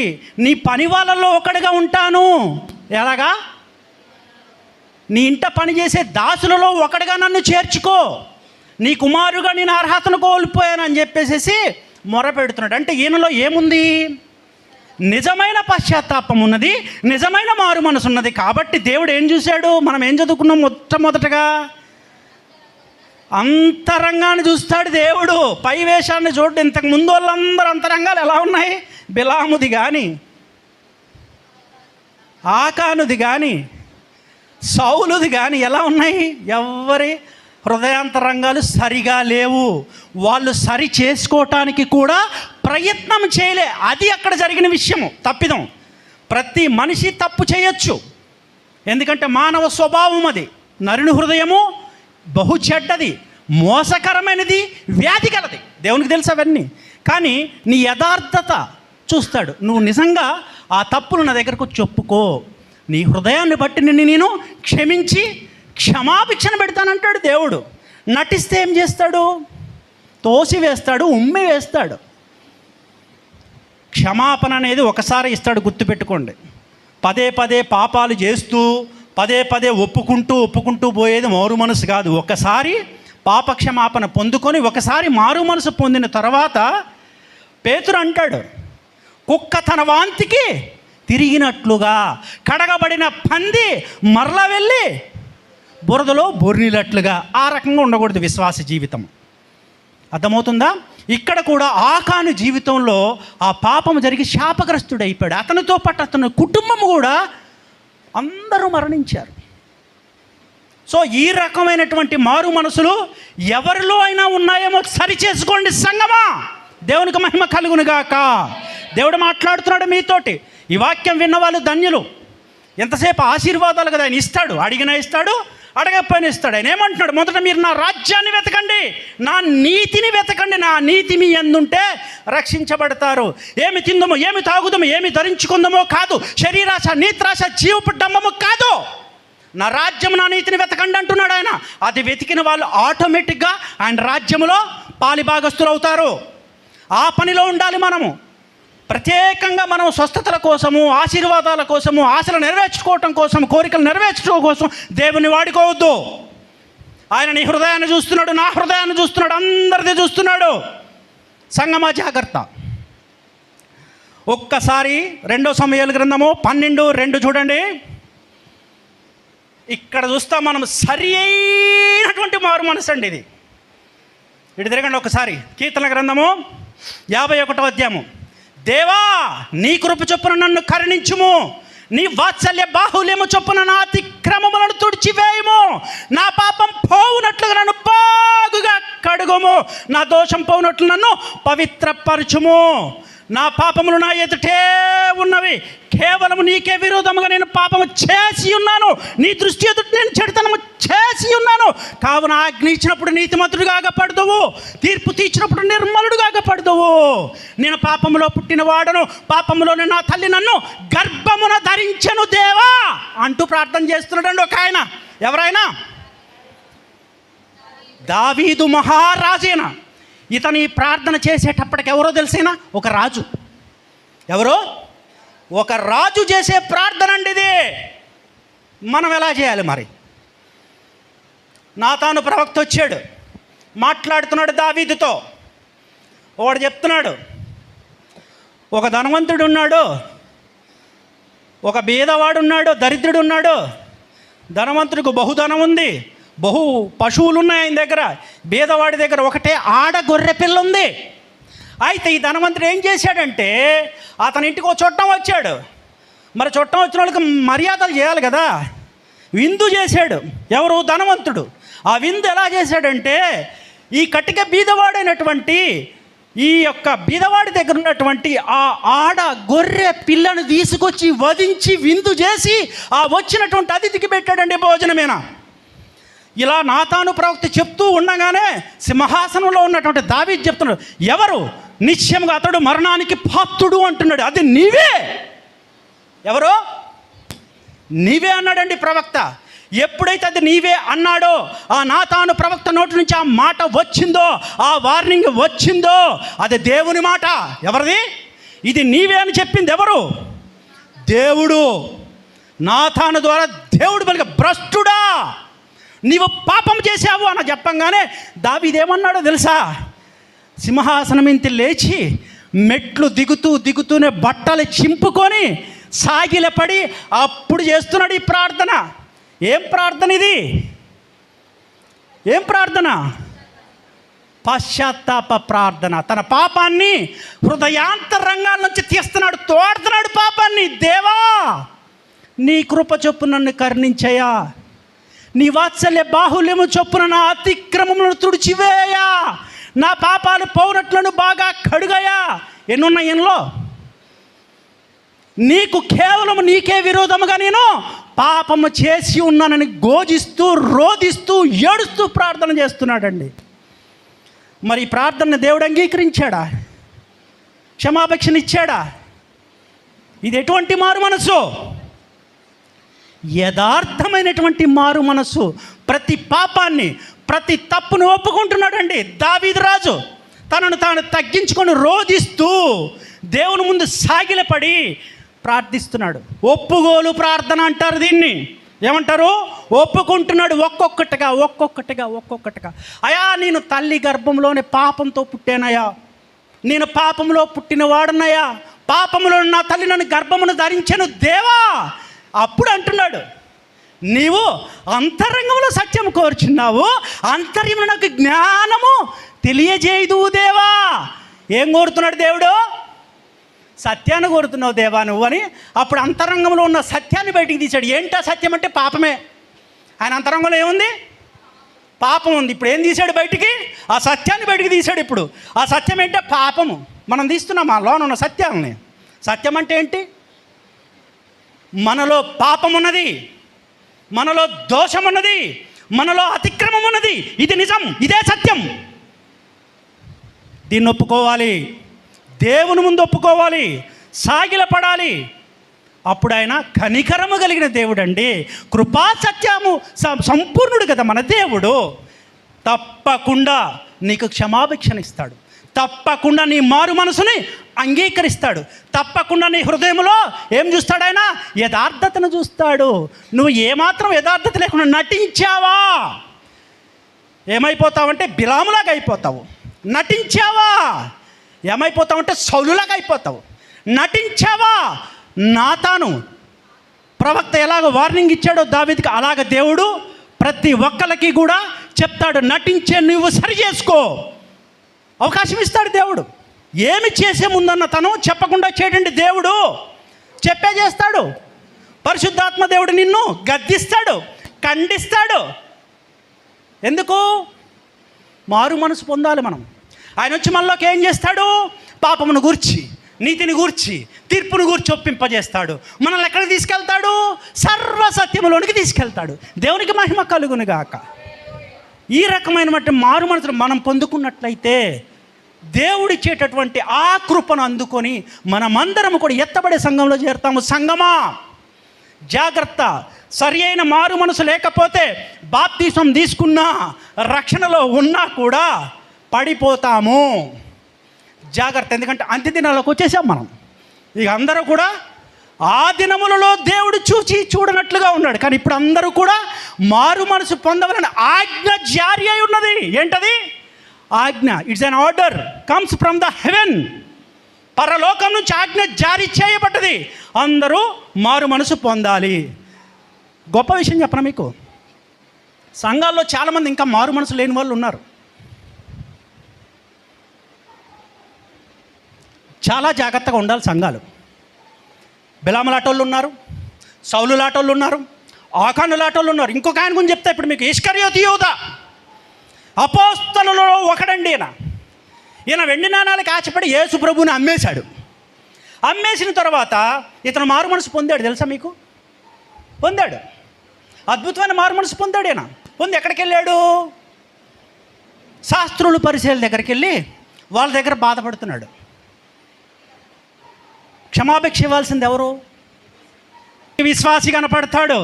నీ పని వాళ్ళల్లో ఒకటిగా ఉంటాను. ఎలాగా? నీ ఇంట పనిచేసే దాసులలో ఒకటిగా నన్ను చేర్చుకో, నీ కుమారుడుగా నేను అర్హతను కోల్పోయాను అని చెప్పేసి మొర పెడుతున్నాడు. అంటే ఈయనలో ఏముంది? నిజమైన పశ్చాత్తాపం ఉన్నది, నిజమైన మారు మనసు ఉన్నది. కాబట్టి దేవుడు ఏం చూశాడు? మనం ఏం చదువుకున్నాం మొట్టమొదటగా? అంతరంగాన్ని చూస్తాడు దేవుడు. పై వేషాన్ని చూడు. ఇంతకు ముందు వాళ్ళందరూ అంతరంగాలు ఎలా ఉన్నాయి? బిలాముది కానీ, ఆకానుది కానీ, సౌలుది కానీ ఎలా ఉన్నాయి? ఎవరి హృదయాంతరంగాలు సరిగా లేవు. వాళ్ళు సరి చేసుకోవటానికి కూడా ప్రయత్నం చేయలే. అది అక్కడ జరిగిన విషయము, తప్పిదం. ప్రతి మనిషి తప్పు చేయొచ్చు, ఎందుకంటే మానవ స్వభావం అది. నరుని హృదయము బహు చెడ్డది, మోసకరమైనది, వ్యాధి కలది. దేవునికి తెలుసు అవన్నీ. కానీ నీ యథార్థత చూస్తాడు. నువ్వు నిజంగా ఆ తప్పులు నా దగ్గరకు చెప్పుకో, నీ హృదయాన్ని బట్టి నిన్ను నేను క్షమించి క్షమాభిక్షణ పెడతానంటాడు దేవుడు. నటిస్తే ఏం చేస్తాడు? తోసి వేస్తాడు, ఉమ్మి వేస్తాడు. క్షమాపణ అనేది ఒకసారి ఇస్తాడు, గుర్తుపెట్టుకోండి. పదే పదే పాపాలు చేస్తూ పదే ఒప్పుకుంటూ పోయేది మారు మనసు కాదు. ఒకసారి పాపక్షమాపణ పొందుకొని ఒకసారి మారు మనసు పొందిన తర్వాత పేతురు అంటాడు, కుక్క తన వాంతికి తిరిగినట్లుగా కడగబడిన పంది మరలా వెళ్ళి బురదలో బొర్రినట్లుగా. ఆ రకంగా ఉండకూడదు విశ్వాస జీవితం. అర్థమవుతుందా? ఇక్కడ కూడా ఆకాను జీవితంలో ఆ పాపం జరిగి శాపగ్రస్తుడు అయిపోయాడు. అతనితో పాటు అతని కుటుంబం కూడా అందరూ మరణించారు. సో ఈ రకమైనటువంటి మారు మనసులు ఎవరిలో అయినా ఉన్నాయేమో సరి చేసుకోండి సంగమా. దేవునికి మహిమ కలుగునుగాక. దేవుడు మాట్లాడుతున్నాడు మీతోటి. ఈ వాక్యం విన్నవాళ్ళు ధన్యులు. ఎంతసేపు ఆశీర్వాదాలు కదా ఆయన ఇస్తాడు. అడిగినా ఇస్తాడు, అడగకపోయినా ఇస్తాడు. ఆయన ఏమంటున్నాడు? మొదట మీరు నా రాజ్యాన్ని వెతకండి, నా నీతిని వెతకండి. నా నీతి మీ ఎందుంటే రక్షించబడతారు. ఏమి తిందమో, ఏమి తాగుదామో, ఏమి ధరించుకుందామో కాదు. శరీరాశ, నేత్రాశ, జీవపు డంబము కాదు. నా రాజ్యం నా నీతిని వెతకండి అంటున్నాడు ఆయన. అది వెతికిన వాళ్ళు ఆటోమేటిక్గా ఆయన రాజ్యంలో పాలిభాగస్తులు అవుతారు. ఆ పనిలో ఉండాలి మనము. ప్రత్యేకంగా మనం స్వస్థతల కోసము, ఆశీర్వాదాల కోసము, ఆశలు నెరవేర్చుకోవటం కోసం, కోరికలు నెరవేర్చుకోవడం కోసం దేవుని వాడుకోవద్దు. ఆయన నీ హృదయాన్ని చూస్తున్నాడు, నా హృదయాన్ని చూస్తున్నాడు, అందరిది చూస్తున్నాడు. సంగమా జాగ్రత్త. ఒక్కసారి 2 సమూయేలు గ్రంథము 12:2 చూడండి. ఇక్కడ చూస్తాం మనం, సరి అయినటువంటి మారు మనసు అండి ఇది. ఇటు తిరగండి ఒకసారి. కీర్తన గ్రంథము 51వ అధ్యాయము. దేవా, నీ కృప చొప్పున నన్ను కరుణించుము, నీ వాత్సల్య బాహుల్యము చొప్పున నా అతిక్రమములను తుడిచివేయము, నా పాపం పోవునట్లుగా నన్ను బాగుగా కడుగుము, నా దోషం పోవునట్లు నన్ను పవిత్రపరచుము. నా పాపములు నా ఎదుటే ఉన్నవి, కేవలము నీకే విరోధముగా నేను పాపము చేసి ఉన్నాను, నీ దృష్టి ఎదుట నేను చెడుతనము చేసి ఉన్నాను. కావున ఆజ్ఞ ఇచ్చినప్పుడు నీతిమంతుడుగా పడుదువు, తీర్పు తీర్చినప్పుడు నిర్మలుడుగా పడుదువు. నేను పాపములో పుట్టిన వాడను, పాపములోనే నా తల్లి నన్ను గర్భమున ధరించెను దేవా అంటూ ప్రార్థన చేస్తున్నాడండి ఒక ఆయన. ఎవరైనా? దావీదు మహారాజేనా. ఇతని ప్రార్థన చేసేటప్పటికి ఎవరో తెలిసేనా? ఒక రాజు. ఎవరో? ఒక రాజు చేసే ప్రార్థన అండి ఇది. మనం ఎలా చేయాలి మరి? నాతాను ప్రవక్త వచ్చాడు, మాట్లాడుతున్నాడు దావీదుతో. వాడు చెప్తున్నాడు, ఒక ధనవంతుడు ఉన్నాడు, ఒక బీదవాడు ఉన్నాడు, దరిద్రుడు ఉన్నాడు. ధనవంతుడికి బహుధనం ఉంది, బహు పశువులు ఉన్నాయి ఆయన దగ్గర. బీదవాడి దగ్గర ఒకటే ఆడ గొర్రె పిల్ల ఉంది. అయితే ఈ ధనవంతుడు ఏం చేశాడంటే, అతని ఇంటికి ఒక చుట్టం వచ్చాడు. మరి చుట్టం వచ్చిన వాళ్ళకి మర్యాదలు చేయాలి కదా. విందు చేశాడు. ఎవరు? ధనవంతుడు. ఆ విందు ఎలా చేశాడంటే, ఈ కటిక బీదవాడైనటువంటి ఈ యొక్క బీదవాడి దగ్గర ఉన్నటువంటి ఆ ఆడ గొర్రె పిల్లను తీసుకొచ్చి వధించి విందు చేసి ఆ వచ్చినటువంటి అతిథికి పెట్టాడండి భోజనమేనా. ఇలా నాతాను ప్రవక్త చెప్తూ ఉండగానే సింహాసనంలో ఉన్నటువంటి దావీదు చెప్తున్నాడు, ఎవరు? నిశ్చయంగా అతడు మరణానికి పాత్రుడు అంటున్నాడు. అది నీవే. ఎవరో? నీవే అన్నాడండి ప్రవక్త. ఎప్పుడైతే అది నీవే అన్నాడో, ఆ నాతాను ప్రవక్త నోటి నుంచి ఆ మాట వచ్చిందో, ఆ వార్నింగ్ వచ్చిందో, అది దేవుని మాట. ఎవరిది? ఇది నీవే అని చెప్పింది ఎవరు? దేవుడు. నాతాను ద్వారా దేవుడు పలికి, భ్రష్టుడా, నీవు పాపం చేశావు అని చెప్పంగానే దావీదేమన్నాడో తెలుసా? సింహాసనం ఇంటి లేచి మెట్లు దిగుతూనే బట్టలు చింపుకొని సాగిలపడి అప్పుడు చేస్తున్నాడు ఈ ప్రార్థన. ఏం ప్రార్థన ఇది? ఏం ప్రార్థన? పశ్చాత్తాప ప్రార్థన. తన పాపాన్ని హృదయాంతరంగాల నుంచి తీస్తున్నాడు, తోడుతున్నాడు పాపాన్ని. దేవా, నీ కృప చొప్పు నన్ను కరుణించయ్యా, నీ వాత్సల్య బాహుల్యము చొప్పున నా అతిక్రమములను తుడిచివేయా, నా పాపాలు పౌరట్లను బాగా కడుగయా. ఎన్నున్నాయి ఎన్నో? నీకు కేవలం నీకే విరోధముగా నేను పాపము చేసి ఉన్నానని ఘోషిస్తూ, రోధిస్తూ, ఏడుస్తూ ప్రార్థన చేస్తున్నాడండి. మరి ఈ ప్రార్థన దేవుడు అంగీకరించాడా? క్షమాపక్షనిచ్చాడా? ఇది ఎటువంటి మారు మనసు? యథార్థమైనటువంటి మారు మనసు. ప్రతి పాపాన్ని, ప్రతి తప్పును ఒప్పుకుంటున్నాడండి దావీదు రాజు. తనను తాను తగ్గించుకొని రోధిస్తూ దేవుని ముందు సాగిలపడి ప్రార్థిస్తున్నాడు. ఒప్పుగోలు ప్రార్థన అంటారు దీన్ని. ఏమంటారు? ఒప్పుకుంటున్నాడు ఒక్కొక్కటిగా. అయా, నేను తల్లి గర్భంలోనే పాపంతో పుట్టానయ్యా, నేను పాపంలో పుట్టిన వాడునయ్యా, పాపంలో నా తల్లి నన్ను గర్భమును ధరించాను దేవా. అప్పుడు అంటున్నాడు, నీవు అంతరంగంలో సత్యం కోరుచున్నావు, అంతర్యంలో నాకు జ్ఞానము తెలియజేయదు దేవా. ఏం కోరుతున్నాడు దేవుడు? సత్యాన్ని కోరుతున్నావు దేవా నువ్వు అని. అప్పుడు అంతరంగంలో ఉన్న సత్యాన్ని బయటికి తీశాడు. ఏంటా సత్యం అంటే? పాపమే. ఆయన అంతరంగంలో ఏముంది? పాపం ఉంది. ఇప్పుడు ఏం తీశాడు బయటికి? ఆ సత్యాన్ని బయటికి తీశాడు. ఇప్పుడు ఆ సత్యం ఏంటంటే పాపము. మనం తీస్తున్నాం ఆ లోన ఉన్న సత్యాలని. సత్యం అంటే ఏంటి? మనలో పాపం ఉన్నది, మనలో దోషం ఉన్నది, మనలో అతిక్రమం ఉన్నది. ఇది నిజం, ఇదే సత్యం. దీన్ని ఒప్పుకోవాలి, దేవుని ముందు ఒప్పుకోవాలి, సాగిలపడాలి. అప్పుడు ఆయన కనికరము కలిగిన దేవుడు అండి, కృపా సత్యము సంపూర్ణుడు కదా మన దేవుడు. తప్పకుండా నీకు క్షమాభిక్షణ ఇస్తాడు, తప్పకుండా నీ మారు మనసుని అంగీకరిస్తాడు, తప్పకుండా నీ హృదయంలో ఏం చూస్తాడు ఆయన? యథార్థతను చూస్తాడు. నువ్వు ఏమాత్రం యథార్థత లేకుండా నటించావా, ఏమైపోతావంటే బిలాములాగా అయిపోతావు. నటించావా, ఏమైపోతావంటే సౌలులాగా అయిపోతావు. నటించావా, నాతాను ప్రవక్త ఎలాగ వార్నింగ్ ఇచ్చాడో దావీదుకి, అలాగ దేవుడు ప్రతి ఒక్కరికి కూడా చెప్తాడు, నటించే నువ్వు సరి చేసుకో, అవకాశం ఇస్తాడు దేవుడు. ఏమి చేసే ముందన్న తను చెప్పకుండా చేయడండి దేవుడు, చెప్పే చేస్తాడు. పరిశుద్ధాత్మ దేవుడు నిన్ను గద్దిస్తాడు, ఖండిస్తాడు. ఎందుకు? మారు మనసు పొందాలి మనం. ఆయన వచ్చి మనలోకి ఏం చేస్తాడు? పాపమును గూర్చి, నీతిని గూర్చి, తీర్పును గూర్చి ఒప్పింపజేస్తాడు. మనల్ని ఎక్కడికి తీసుకెళ్తాడు? సర్వసత్యములోనికి తీసుకెళ్తాడు. దేవునికి మహిమ కలుగును గాక. ఈ రకమైన మారు మనసును మనం పొందుకున్నట్లయితే దేవుడిచ్చేటటువంటి ఆ కృపను అందుకొని మనమందరం కూడా ఎత్తబడే సంఘంలో చేరుతాము. సంఘమా జాగ్రత్త, సరి అయిన మారు మనసు లేకపోతే బాప్తిసం తీసుకున్నా, రక్షణలో ఉన్నా కూడా పడిపోతాము. జాగ్రత్త. ఎందుకంటే అంత్య దినాలకు వచ్చేసాం మనం. ఇక అందరూ కూడా ఆ దినములలో దేవుడు చూచి చూడనట్లుగా ఉన్నాడు. కానీ ఇప్పుడు అందరూ కూడా మారు మనసు పొందవాలని ఆజ్ఞ జారీ అయి ఉన్నది. ఏంటది? ఆజ్ఞ. It's an order, comes from the heaven. పరలోకం నుంచి ఆజ్ఞ జారీ చేయబడ్డది. అందరూ మారు మనసు పొందాలి. గొప్ప విషయం చెప్పనా మీకు, సంఘాల్లో చాలామంది ఇంకా మారు మనసు లేని వాళ్ళు ఉన్నారు. చాలా జాగ్రత్తగా ఉండాలి సంఘాలు. బిలాములాటోళ్ళు ఉన్నారు, సౌలులాటోళ్ళు ఉన్నారు, ఆకానులాటోళ్ళు ఉన్నారు. ఇంకొక ఆయన గురించి చెప్తా ఇప్పుడు మీకు. ఇస్కరియోతు యూదా అపోస్తలులలో ఒకడండి. ఈయన వెండి నాణాలకు ఆశపడి యేసు ప్రభువుని అమ్మేశాడు. అమ్మేసిన తర్వాత ఇతను మారు మనసు పొందాడు. తెలుసా మీకు? పొందాడు. అద్భుతమైన మారు మనసు పొందాడు. ఈయన పొంది ఎక్కడికి వెళ్ళాడు? శాస్త్రులు పరిశీలన దగ్గరికి వెళ్ళి వాళ్ళ దగ్గర బాధపడుతున్నాడు. క్షమాభిక్ష ఇవ్వాల్సింది ఎవరు? విశ్వాసి కనపడతాడు,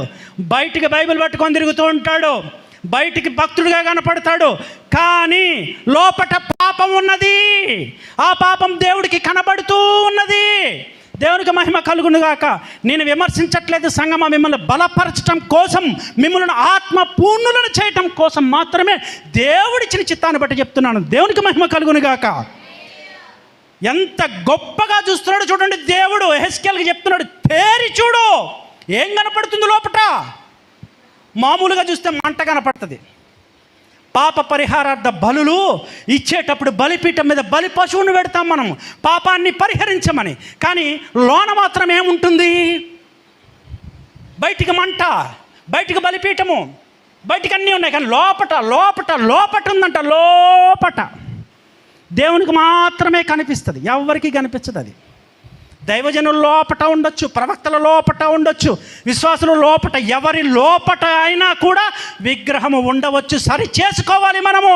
బయటికి బైబిల్ పట్టుకొని తిరుగుతూ ఉంటాడు, బయటికి భక్తుడిగా కనపడతాడు, కానీ లోపట పాపం ఉన్నది. ఆ పాపం దేవుడికి కనబడుతూ ఉన్నది. దేవునికి మహిమ కలుగునుగాక. నేను విమర్శించట్లేదు సంగమా, మిమ్మల్ని బలపరచడం కోసం, మిమ్మల్ని ఆత్మ పూర్ణులను చేయటం కోసం మాత్రమే దేవుడిచ్చిన చిత్తాన్ని బట్టి చెప్తున్నాను. దేవునికి మహిమ కలుగునుగాక. ఎంత గొప్పగా చూస్తున్నాడు చూడండి దేవుడు. యెహెజ్కేలుకి చెప్తున్నాడు, తేరి చూడు, ఏం కనపడుతుంది లోపట? మామూలుగా చూస్తే మంట కనపడుతుంది. పాప పరిహారార్థ బలులు ఇచ్చేటప్పుడు బలిపీఠం మీద బలి పశువును పెడతాం మనం, పాపాన్ని పరిహరించమని. కానీ లోన మాత్రం ఏముంటుంది? బయటికి మంట, బయటికి బలిపీఠము, బయటికి అన్నీ ఉన్నాయి, కానీ లోపట లోపట లోపట ఉందంట. లోపట దేవునికి మాత్రమే కనిపిస్తుంది, ఎవరికి కనిపించదు. అది దైవజనుల లోపట ఉండొచ్చు, ప్రవక్తల లోపట ఉండొచ్చు, విశ్వాసుల లోపట, ఎవరి లోపట అయినా కూడా విగ్రహము ఉండవచ్చు. సరి చేసుకోవాలి మనము.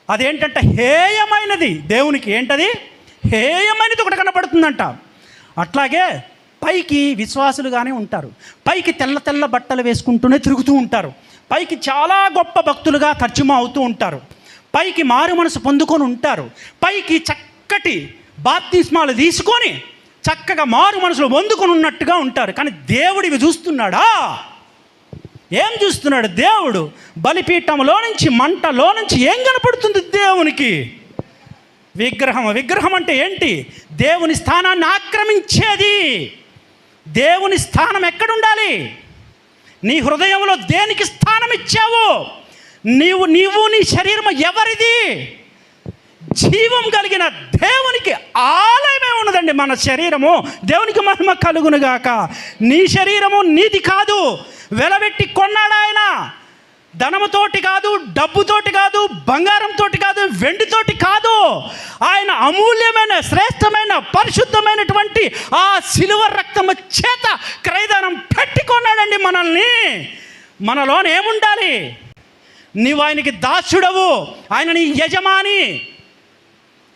అదేంటంటే హేయమైనది దేవునికి. ఏంటది? హేయమైనది ఒకటి కనపడుతుందంట. అట్లాగే పైకి విశ్వాసులుగానే ఉంటారు, పైకి తెల్ల తెల్ల బట్టలు వేసుకుంటూనే తిరుగుతూ ఉంటారు, పైకి చాలా గొప్ప భక్తులుగా తర్జుమా అవుతూ ఉంటారు, పైకి మారు మనసు పొందుకొని ఉంటారు, పైకి చక్కటి బాప్తిస్మాలు తీసుకొని చక్కగా మారు మనసులో పొందుకొని ఉన్నట్టుగా ఉంటారు. కానీ దేవుడివి చూస్తున్నాడా? ఏం చూస్తున్నాడు దేవుడు? బలిపీఠంలో నుంచి, మంటలో నుంచి ఏం కనపడుతుంది దేవునికి? విగ్రహం. విగ్రహం అంటే ఏంటి? దేవుని స్థానాన్ని ఆక్రమించేది. దేవుని స్థానం ఎక్కడుండాలి? నీ హృదయంలో దేనికి స్థానం ఇచ్చావు? నీవు నీ శరీరం ఎవరిది? జీవం కలిగిన దేవునికి ఆలయమే ఉన్నదండి మన శరీరము. దేవునికి మహిమ కలుగునుగాక. నీ శరీరము నీది కాదు, వెలబెట్టి కొన్నాడు ఆయన. ధనముతోటి కాదు, డబ్బుతోటి కాదు, బంగారంతో కాదు, వెండితోటి కాదు. ఆయన అమూల్యమైన, శ్రేష్టమైన, పరిశుద్ధమైనటువంటి ఆ శిలువ రక్తము చేత క్రయధనం పెట్టుకున్నాడండి మనల్ని. మనలోన ఏముండాలి? నీవు ఆయనకి దాసుడవు, ఆయన నీ యజమాని.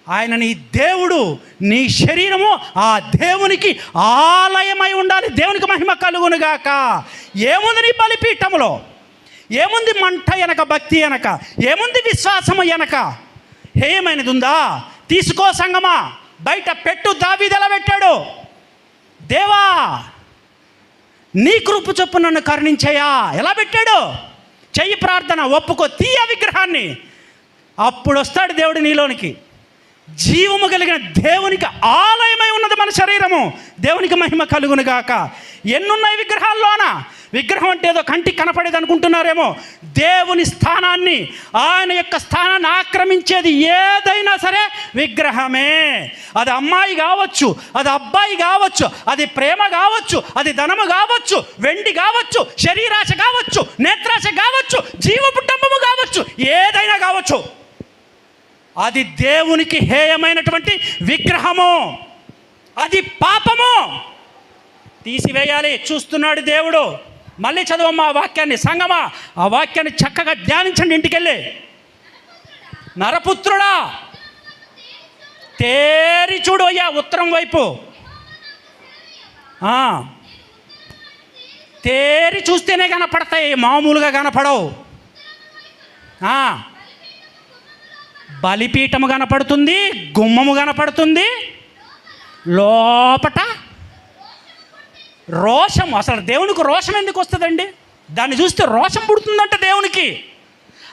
ఆయన నీ దేవుడు, నీ శరీరము ఆ దేవునికి ఆలయమై ఉండాలి. దేవునికి మహిమ కలుగునుగాక. ఏముంది నీ బలిపీఠములో? ఏముంది మంట వెనక, భక్తి వెనక? ఏముంది విశ్వాసము వెనక? హేయమైనది ఉందా? తీసుకో సంగమా, బయట పెట్టు. దావీదు ఎలా పెట్టాడు? దేవా నీ కృప చొప్పు నన్ను కరుణించయ్యా. ఎలా పెట్టాడు? చెయ్యి ప్రార్థన, ఒప్పుకో, తీయ విగ్రహాన్ని. అప్పుడు వస్తాడు దేవుడు నీలోనికి. జీవము కలిగిన దేవునికి ఆలయమై ఉన్నది మన శరీరము. దేవునికి మహిమ కలుగునుగాక. ఎన్నున్నాయి విగ్రహాల్లోన? విగ్రహం అంటే ఏదో కంటికి కనపడేది అనుకుంటున్నారేమో. దేవుని స్థానాన్ని, ఆయన యొక్క స్థానాన్ని ఆక్రమించేది ఏదైనా సరే విగ్రహమే. అది అమ్మాయి కావచ్చు, అది అబ్బాయి కావచ్చు, అది ప్రేమ కావచ్చు, అది ధనము కావచ్చు, వెండి కావచ్చు, శరీరాశ కావచ్చు, నేత్రాశ కావచ్చు, జీవపుటంబము కావచ్చు, ఏదైనా కావచ్చు. అది దేవునికి హేయమైనటువంటి విగ్రహము. అది పాపము. తీసివేయాలి. చూస్తున్నాడు దేవుడు. మళ్ళీ చదవమ్మా ఆ వాక్యాన్ని. సంగమా ఆ వాక్యాన్ని చక్కగా ధ్యానించండి ఇంటికెళ్ళి. నరపుత్రుడా తేరి చూడు అయ్యా ఉత్తరం వైపు. తేరి చూస్తేనే కనపడతాయి, మామూలుగా కనపడవు. బలిపీఠము కనపడుతుంది, గుమ్మము కనపడుతుంది, లోపట రోషం. అసలు దేవునికి రోషం ఎందుకు వస్తుందండి? దాన్ని చూస్తే రోషం పుడుతుందంట దేవునికి.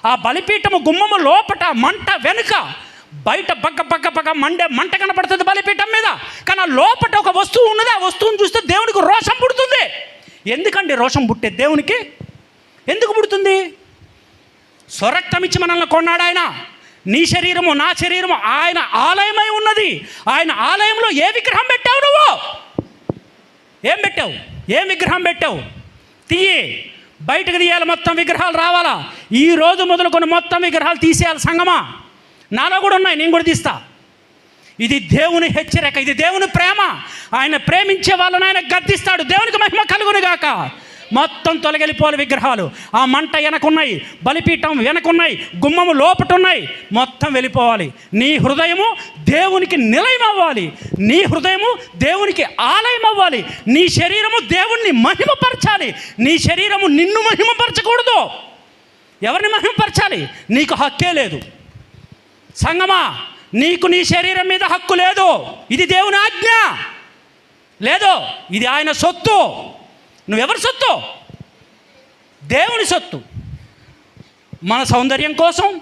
ఆ బలిపీఠము గుమ్మము లోపట మంట, వెనుక బయట బగ్గ బగ్గ బగ్గ మంట కనపడుతుంది బలిపీఠం మీద. కానీ ఆ లోపట ఒక వస్తువు ఉన్నది. ఆ వస్తువును చూస్తే దేవునికి రోషం పుడుతుంది. ఎందుకండి రోషం పుట్టే దేవునికి? ఎందుకు పుడుతుంది? స్వరక్తం ఇచ్చి మనల్ని కొన్నాడు ఆయన. నీ శరీరము నా శరీరము ఆయన ఆలయమై ఉన్నది. ఆయన ఆలయంలో ఏ విగ్రహం పెట్టావు? నువ్వు ఏం పెట్టావు? ఏం విగ్రహం పెట్టావు? తీయి, బయటకు తీయాలి. మొత్తం విగ్రహాలు రావాలా. ఈ రోజు మొదలుకొని మొత్తం విగ్రహాలు తీసేయాలి. సంగమా నాలో కూడా ఉన్నాయి, నేను కూడా తీస్తా. ఇది దేవుని హెచ్చరిక, ఇది దేవుని ప్రేమ. ఆయన ప్రేమించే వాళ్ళని ఆయన గద్దిస్తాడు. దేవునికి మహిమ కలుగునుగాక. మొత్తం తొలగిపోవాలి విగ్రహాలు. ఆ మంట వెనకున్నాయి, బలిపీఠం వెనకున్నాయి, గుమ్మము లోపట ఉన్నాయి, మొత్తం వెళ్ళిపోవాలి. నీ హృదయము దేవునికి నిలయం అవ్వాలి. నీ హృదయము దేవునికి ఆలయం అవ్వాలి. నీ శరీరము దేవుణ్ణి మహిమపరచాలి. నీ శరీరము నిన్ను మహిమపరచకూడదు. ఎవరిని మహిమపరచాలి? నీకు హక్కే లేదు. సంగమా నీకు నీ శరీరం మీద హక్కు లేదు. ఇది దేవుని ఆజ్ఞ లేదు. ఇది ఆయన సొత్తు. నువ్వెవరి సొత్తు? దేవుని సొత్తు. మన సౌందర్యం కోసం,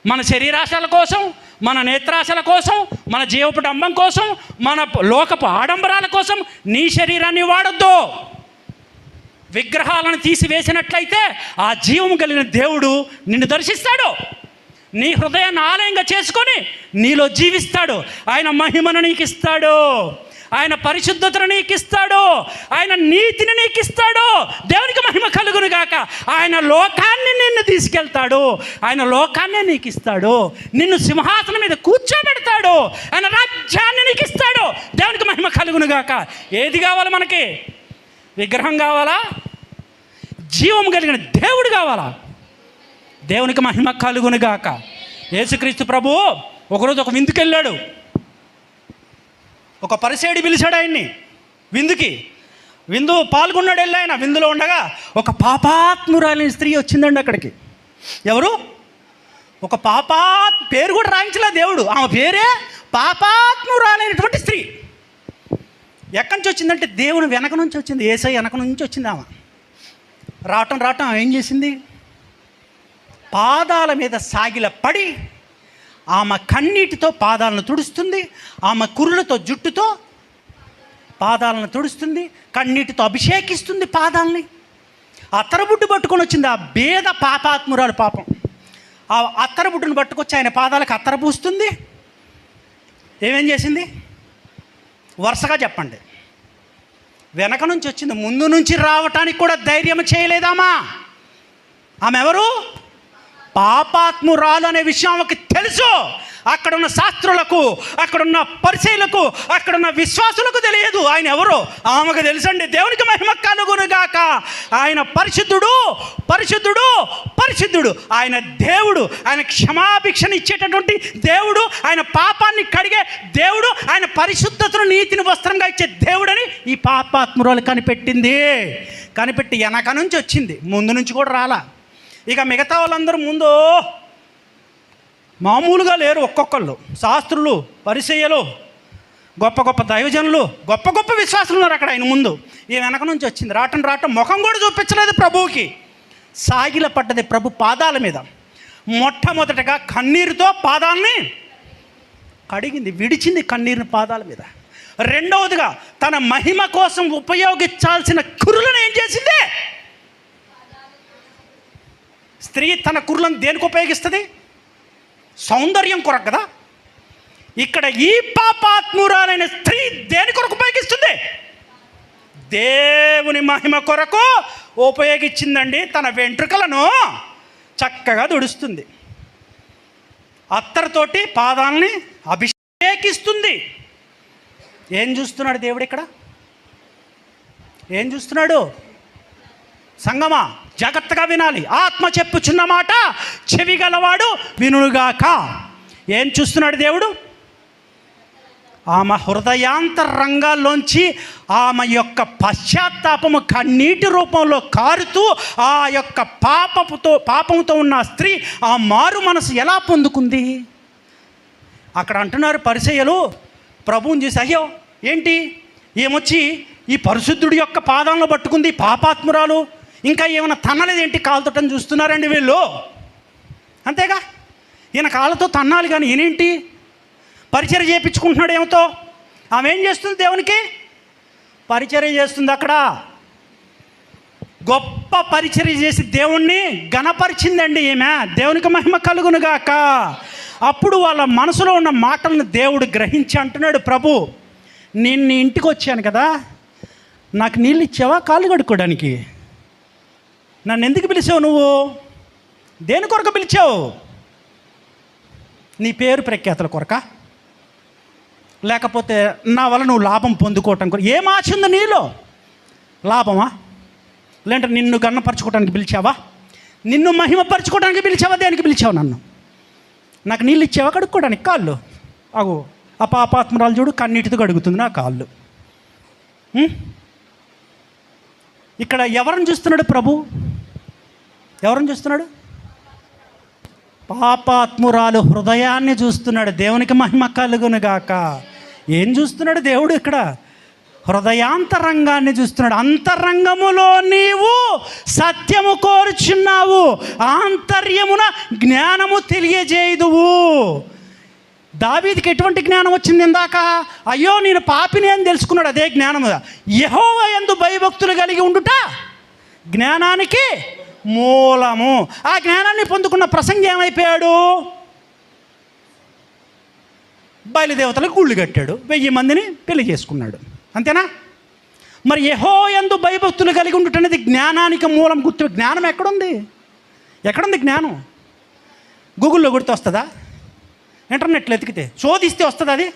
మన శరీరాశల కోసం, మన నేత్రాశల కోసం, మన జీవపుటంబం కోసం, మన లోకపు ఆడంబరాల కోసం నీ శరీరాన్ని వాడొద్దు. విగ్రహాలను తీసివేసినట్లయితే ఆ జీవం కలిగిన దేవుడు నిన్ను దర్శిస్తాడు. నీ హృదయాన్ని ఆలయంగా చేసుకొని నీలో జీవిస్తాడు. ఆయన మహిమను నీకు ఇస్తాడు. ఆయన పరిశుద్ధతను నీకు ఇస్తాడు. ఆయన నీతిని నీకు ఇస్తాడు. దేవునికి మహిమ కలుగునుగాక. ఆయన లోకాన్ని నిన్ను తీసుకెళ్తాడు. ఆయన లోకాన్ని నీకు ఇస్తాడు. నిన్ను సింహాసనం మీద కూర్చోబెడతాడు. ఆయన రాజ్యాన్ని నీకు ఇస్తాడు. దేవునికి మహిమ కలుగునుగాక. ఏది కావాలి మనకి? విగ్రహం కావాలా? జీవం కలిగిన దేవుడు కావాలా? దేవునికి మహిమ కలుగునుగాక. యేసుక్రీస్తు ప్రభు ఒకరోజు ఒక విందుకి వెళ్ళాడు. ఒక పరిసేడి పిలిచాడు ఆయన్ని విందుకి. విందు పాల్గొన్నాడు. వెళ్ళి ఆయన విందులో ఉండగా ఒక పాపాత్మురాలిన స్త్రీ వచ్చిందండి అక్కడికి. ఎవరు? ఒక పేరు కూడా రాయించలే దేవుడు. ఆమె పేరే పాపాత్మురాలైనటువంటి స్త్రీ. ఎక్కడి నుంచి వచ్చిందంటే దేవుని వెనక నుంచి వచ్చింది. యేసయ్య వెనక నుంచి వచ్చింది. ఆమె రావటం ఏం చేసింది? పాదాల మీద సాగిల పడి ఆమె కన్నీటితో పాదాలను తుడుస్తుంది. ఆమె కురులతో జుట్టుతో పాదాలను తుడుస్తుంది. కన్నీటితో అభిషేకిస్తుంది పాదాలని. అత్తరబుడ్డు పట్టుకొని వచ్చింది ఆ భేద పాపాత్మురాలు. పాపం ఆ అత్తరబుడ్డును పట్టుకొచ్చి ఆయన పాదాలకు అత్తర పూస్తుంది. ఏమేం చేసింది? వరుసగా చెప్పండి. వెనక నుంచి వచ్చింది. ముందు నుంచి రావటానికి కూడా ధైర్యం చేయలేదామా? ఆమె ఎవరు? పాపాత్మురాలు అనే విషయం ఆమెకు తెలుసు. అక్కడున్న శాస్త్రులకు, అక్కడున్న పరిచయులకు, అక్కడున్న విశ్వాసులకు తెలియదు ఆయన ఎవరో. ఆమెకు తెలుసండి. దేవునికి మహిమ కలుగునుగాక. ఆయన పరిశుద్ధుడు, పరిశుద్ధుడు, పరిశుద్ధుడు. ఆయన దేవుడు, ఆయన క్షమాభిక్షను ఇచ్చేటటువంటి దేవుడు, ఆయన పాపాన్ని కడిగే దేవుడు, ఆయన పరిశుద్ధతను నీతిని వస్త్రంగా ఇచ్చే దేవుడని ఈ పాపాత్మురాలు కనిపెట్టింది. కనిపెట్టి వెనక నుంచి వచ్చింది, ముందు నుంచి కూడా రాలా. ఇక మిగతా వాళ్ళందరూ ముందు మామూలుగా లేరు. ఒక్కొక్కళ్ళు శాస్త్రులు, పరిసయ్యులు, గొప్ప గొప్ప దైవజనులు, గొప్ప గొప్ప విశ్వాసులు ఉన్నారు అక్కడ ఆయన ముందు. ఈ వెనక నుంచి వచ్చింది. రావటం ముఖం కూడా చూపించలేదు ప్రభువుకి. సాగిల పడ్డది ప్రభు పాదాల మీద. మొట్టమొదటగా కన్నీరుతో పాదాలని కడిగింది, విడిచింది కన్నీరుని పాదాల మీద. రెండవదిగా తన మహిమ కోసం ఉపయోగించాల్సిన కురులను ఏం చేసింది? స్త్రీ తన కురులను దేనికి ఉపయోగిస్తుంది? సౌందర్యం కొరకు కదా. ఇక్కడ ఈ పాపాత్మురాలైన స్త్రీ దేని కొరకు ఉపయోగిస్తుంది? దేవుని మహిమ కొరకు ఉపయోగించిందండి. తన వెంట్రుకలను చక్కగా తుడుస్తుంది, అత్తరుతోటి పాదాలని అభిషేకిస్తుంది. ఏం చూస్తున్నాడు దేవుడు ఇక్కడ? ఏం చూస్తున్నాడు? సంగమా జాగ్రత్తగా వినాలి. ఆత్మ చెప్పుచున్న మాట చెవి గలవాడు వినుగాక. ఏం చూస్తున్నాడు దేవుడు? ఆమె హృదయాంతరంగాల్లోంచి ఆమె యొక్క పశ్చాత్తాపము కన్నీటి రూపంలో కారుతూ ఆ యొక్క పాపంతో ఉన్న స్త్రీ ఆ మారు మనసు ఎలా పొందుకుంది? అక్కడ అంటున్నారు పరిసయ్యులు ప్రభువుని చూసి, అయ్యో ఏంటి ఏమొచ్చి ఈ పరిశుద్ధుడి యొక్క పాదంలో పట్టుకుంది పాపాత్మురాలు, ఇంకా ఏమైనా తన్నలేదేంటి కాలుతోటని చూస్తున్నారండి వీళ్ళు. అంతేగా, ఈయన కాళ్ళతో తన్నాలి కానీ ఈయనేంటి పరిచర్య చేయించుకుంటున్నాడు ఏమితో. ఆమె ఏం చేస్తుంది? దేవునికి పరిచర్య చేస్తుంది. అక్కడ గొప్ప పరిచర్య చేసి దేవుణ్ణి ఘనపరిచిందండి ఈమె. దేవునికి మహిమ కలుగునుగాక. అప్పుడు వాళ్ళ మనసులో ఉన్న మాటలను దేవుడు గ్రహించి అంటున్నాడు, ప్రభు నేను నీ ఇంటికి వచ్చాను కదా, నాకు నీళ్ళు ఇచ్చావా కాళ్ళు కడుక్కోవడానికి? నన్ను ఎందుకు పిలిచావు? నువ్వు దేని కొరకు పిలిచావు? నీ పేరు ప్రఖ్యాతల కొరక, లేకపోతే నా వల్ల నువ్వు లాభం పొందుకోవటం కొరకు? ఏం ఆశ ఉంది నీలో? లాభమా? లేదంటే నిన్ను గన్నపరచుకోవడానికి పిలిచావా? నిన్ను మహిమపరచుకోవడానికి పిలిచావా? దేనికి పిలిచావు నన్ను? నాకు నీళ్ళు ఇచ్చావా కడుక్కోవడానికి కాళ్ళు? అగో ఆ పాపాత్మరాలు చూడు కన్నీటితో కడుగుతుంది నా కాళ్ళు. ఇక్కడ ఎవరిని చూస్తున్నాడు ప్రభు? ఎవరిని చూస్తున్నాడు? పాపాత్మురాలు హృదయాన్ని చూస్తున్నాడు. దేవునికి మహిమ కలుగునుగాక. ఏం చూస్తున్నాడు దేవుడు ఇక్కడ? హృదయాంతరంగాన్ని చూస్తున్నాడు. అంతరంగములో నీవు సత్యము కోరుచున్నావు, ఆంతర్యమున జ్ఞానము తెలియజేయుదువు. దావీదుకి ఎటువంటి జ్ఞానం వచ్చింది ఇందాక? అయ్యో నేను పాపిని అని తెలుసుకున్నాడు. అదే జ్ఞానము. యెహోవా యందు భయభక్తులు కలిగి ఉండుట జ్ఞానానికి మూలము. ఆ జ్ఞానాన్ని పొందుకున్న ప్రసంగి ఏమైపోయాడు? బయలుదేవతలకు గుళ్ళు కట్టాడు, 1000 మందిని పెళ్లి చేసుకున్నాడు. అంతేనా? మరి యెహోవా యందు భయభక్తులు కలిగి ఉండుట అనేది జ్ఞానానికి మూలం. గుర్తు. జ్ఞానం ఎక్కడుంది? ఎక్కడుంది జ్ఞానం? గూగుల్లో కొడితే వస్తుందా? ఇంటర్నెట్లో ఎతికితే శోధిస్తే వస్తుంది అది?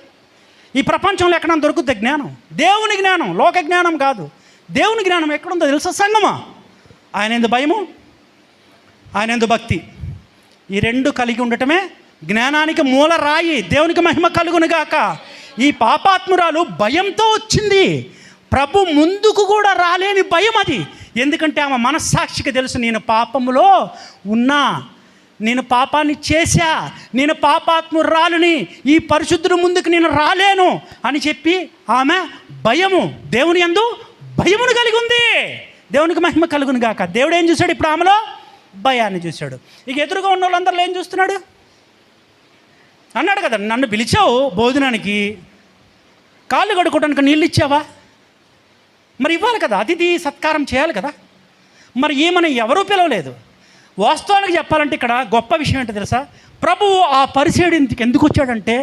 ఈ ప్రపంచంలో ఎక్కడైనా దొరుకుతుంది జ్ఞానం? దేవుని జ్ఞానం, లోక జ్ఞానం కాదు. దేవుని జ్ఞానం ఎక్కడుందో తెలుసా సంగమా? ఆయన ఎందు భయము, ఆయన ఎందు భక్తి, ఈ రెండు కలిగి ఉండటమే జ్ఞానానికి మూల రాయి. దేవునికి మహిమ కలుగునుగాక. ఈ పాపాత్మురాలు భయంతో వచ్చింది. ప్రభు ముందుకు కూడా రాలేని భయం అది. ఎందుకంటే ఆమె మనస్సాక్షికి తెలుసు, నేను పాపములో ఉన్నా, నేను పాపాన్ని చేశా, నేను పాపాత్మురాలుని, ఈ పరిశుద్ధుడు ముందుకు నేను రాలేను అని చెప్పి ఆమె భయము, దేవుని యందు భయమును కలిగి ఉంది. దేవునికి మహిమ కలుగునుగాక. దేవుడు ఏం చూశాడు ఇప్పుడు? ఆమెలో భయాన్ని చూశాడు. ఇక ఎదురుగా ఉన్న వాళ్ళందరూ ఏం చూస్తున్నాడు? అన్నాడు కదా, నన్ను పిలిచావు భోజనానికి, కాళ్ళు కడుక్కోవడానికి నీళ్ళు ఇచ్చావా? మరి ఇవ్వాలి కదా, అతిథి సత్కారం చేయాలి కదా. మరి ఏమని ఎవరూ పిలవలేదు. వాస్తవానికి చెప్పాలంటే ఇక్కడ గొప్ప విషయం ఏంటో తెలుసా? ప్రభువు ఆ పరిసేడింటికి ఎందుకు వచ్చాడంటే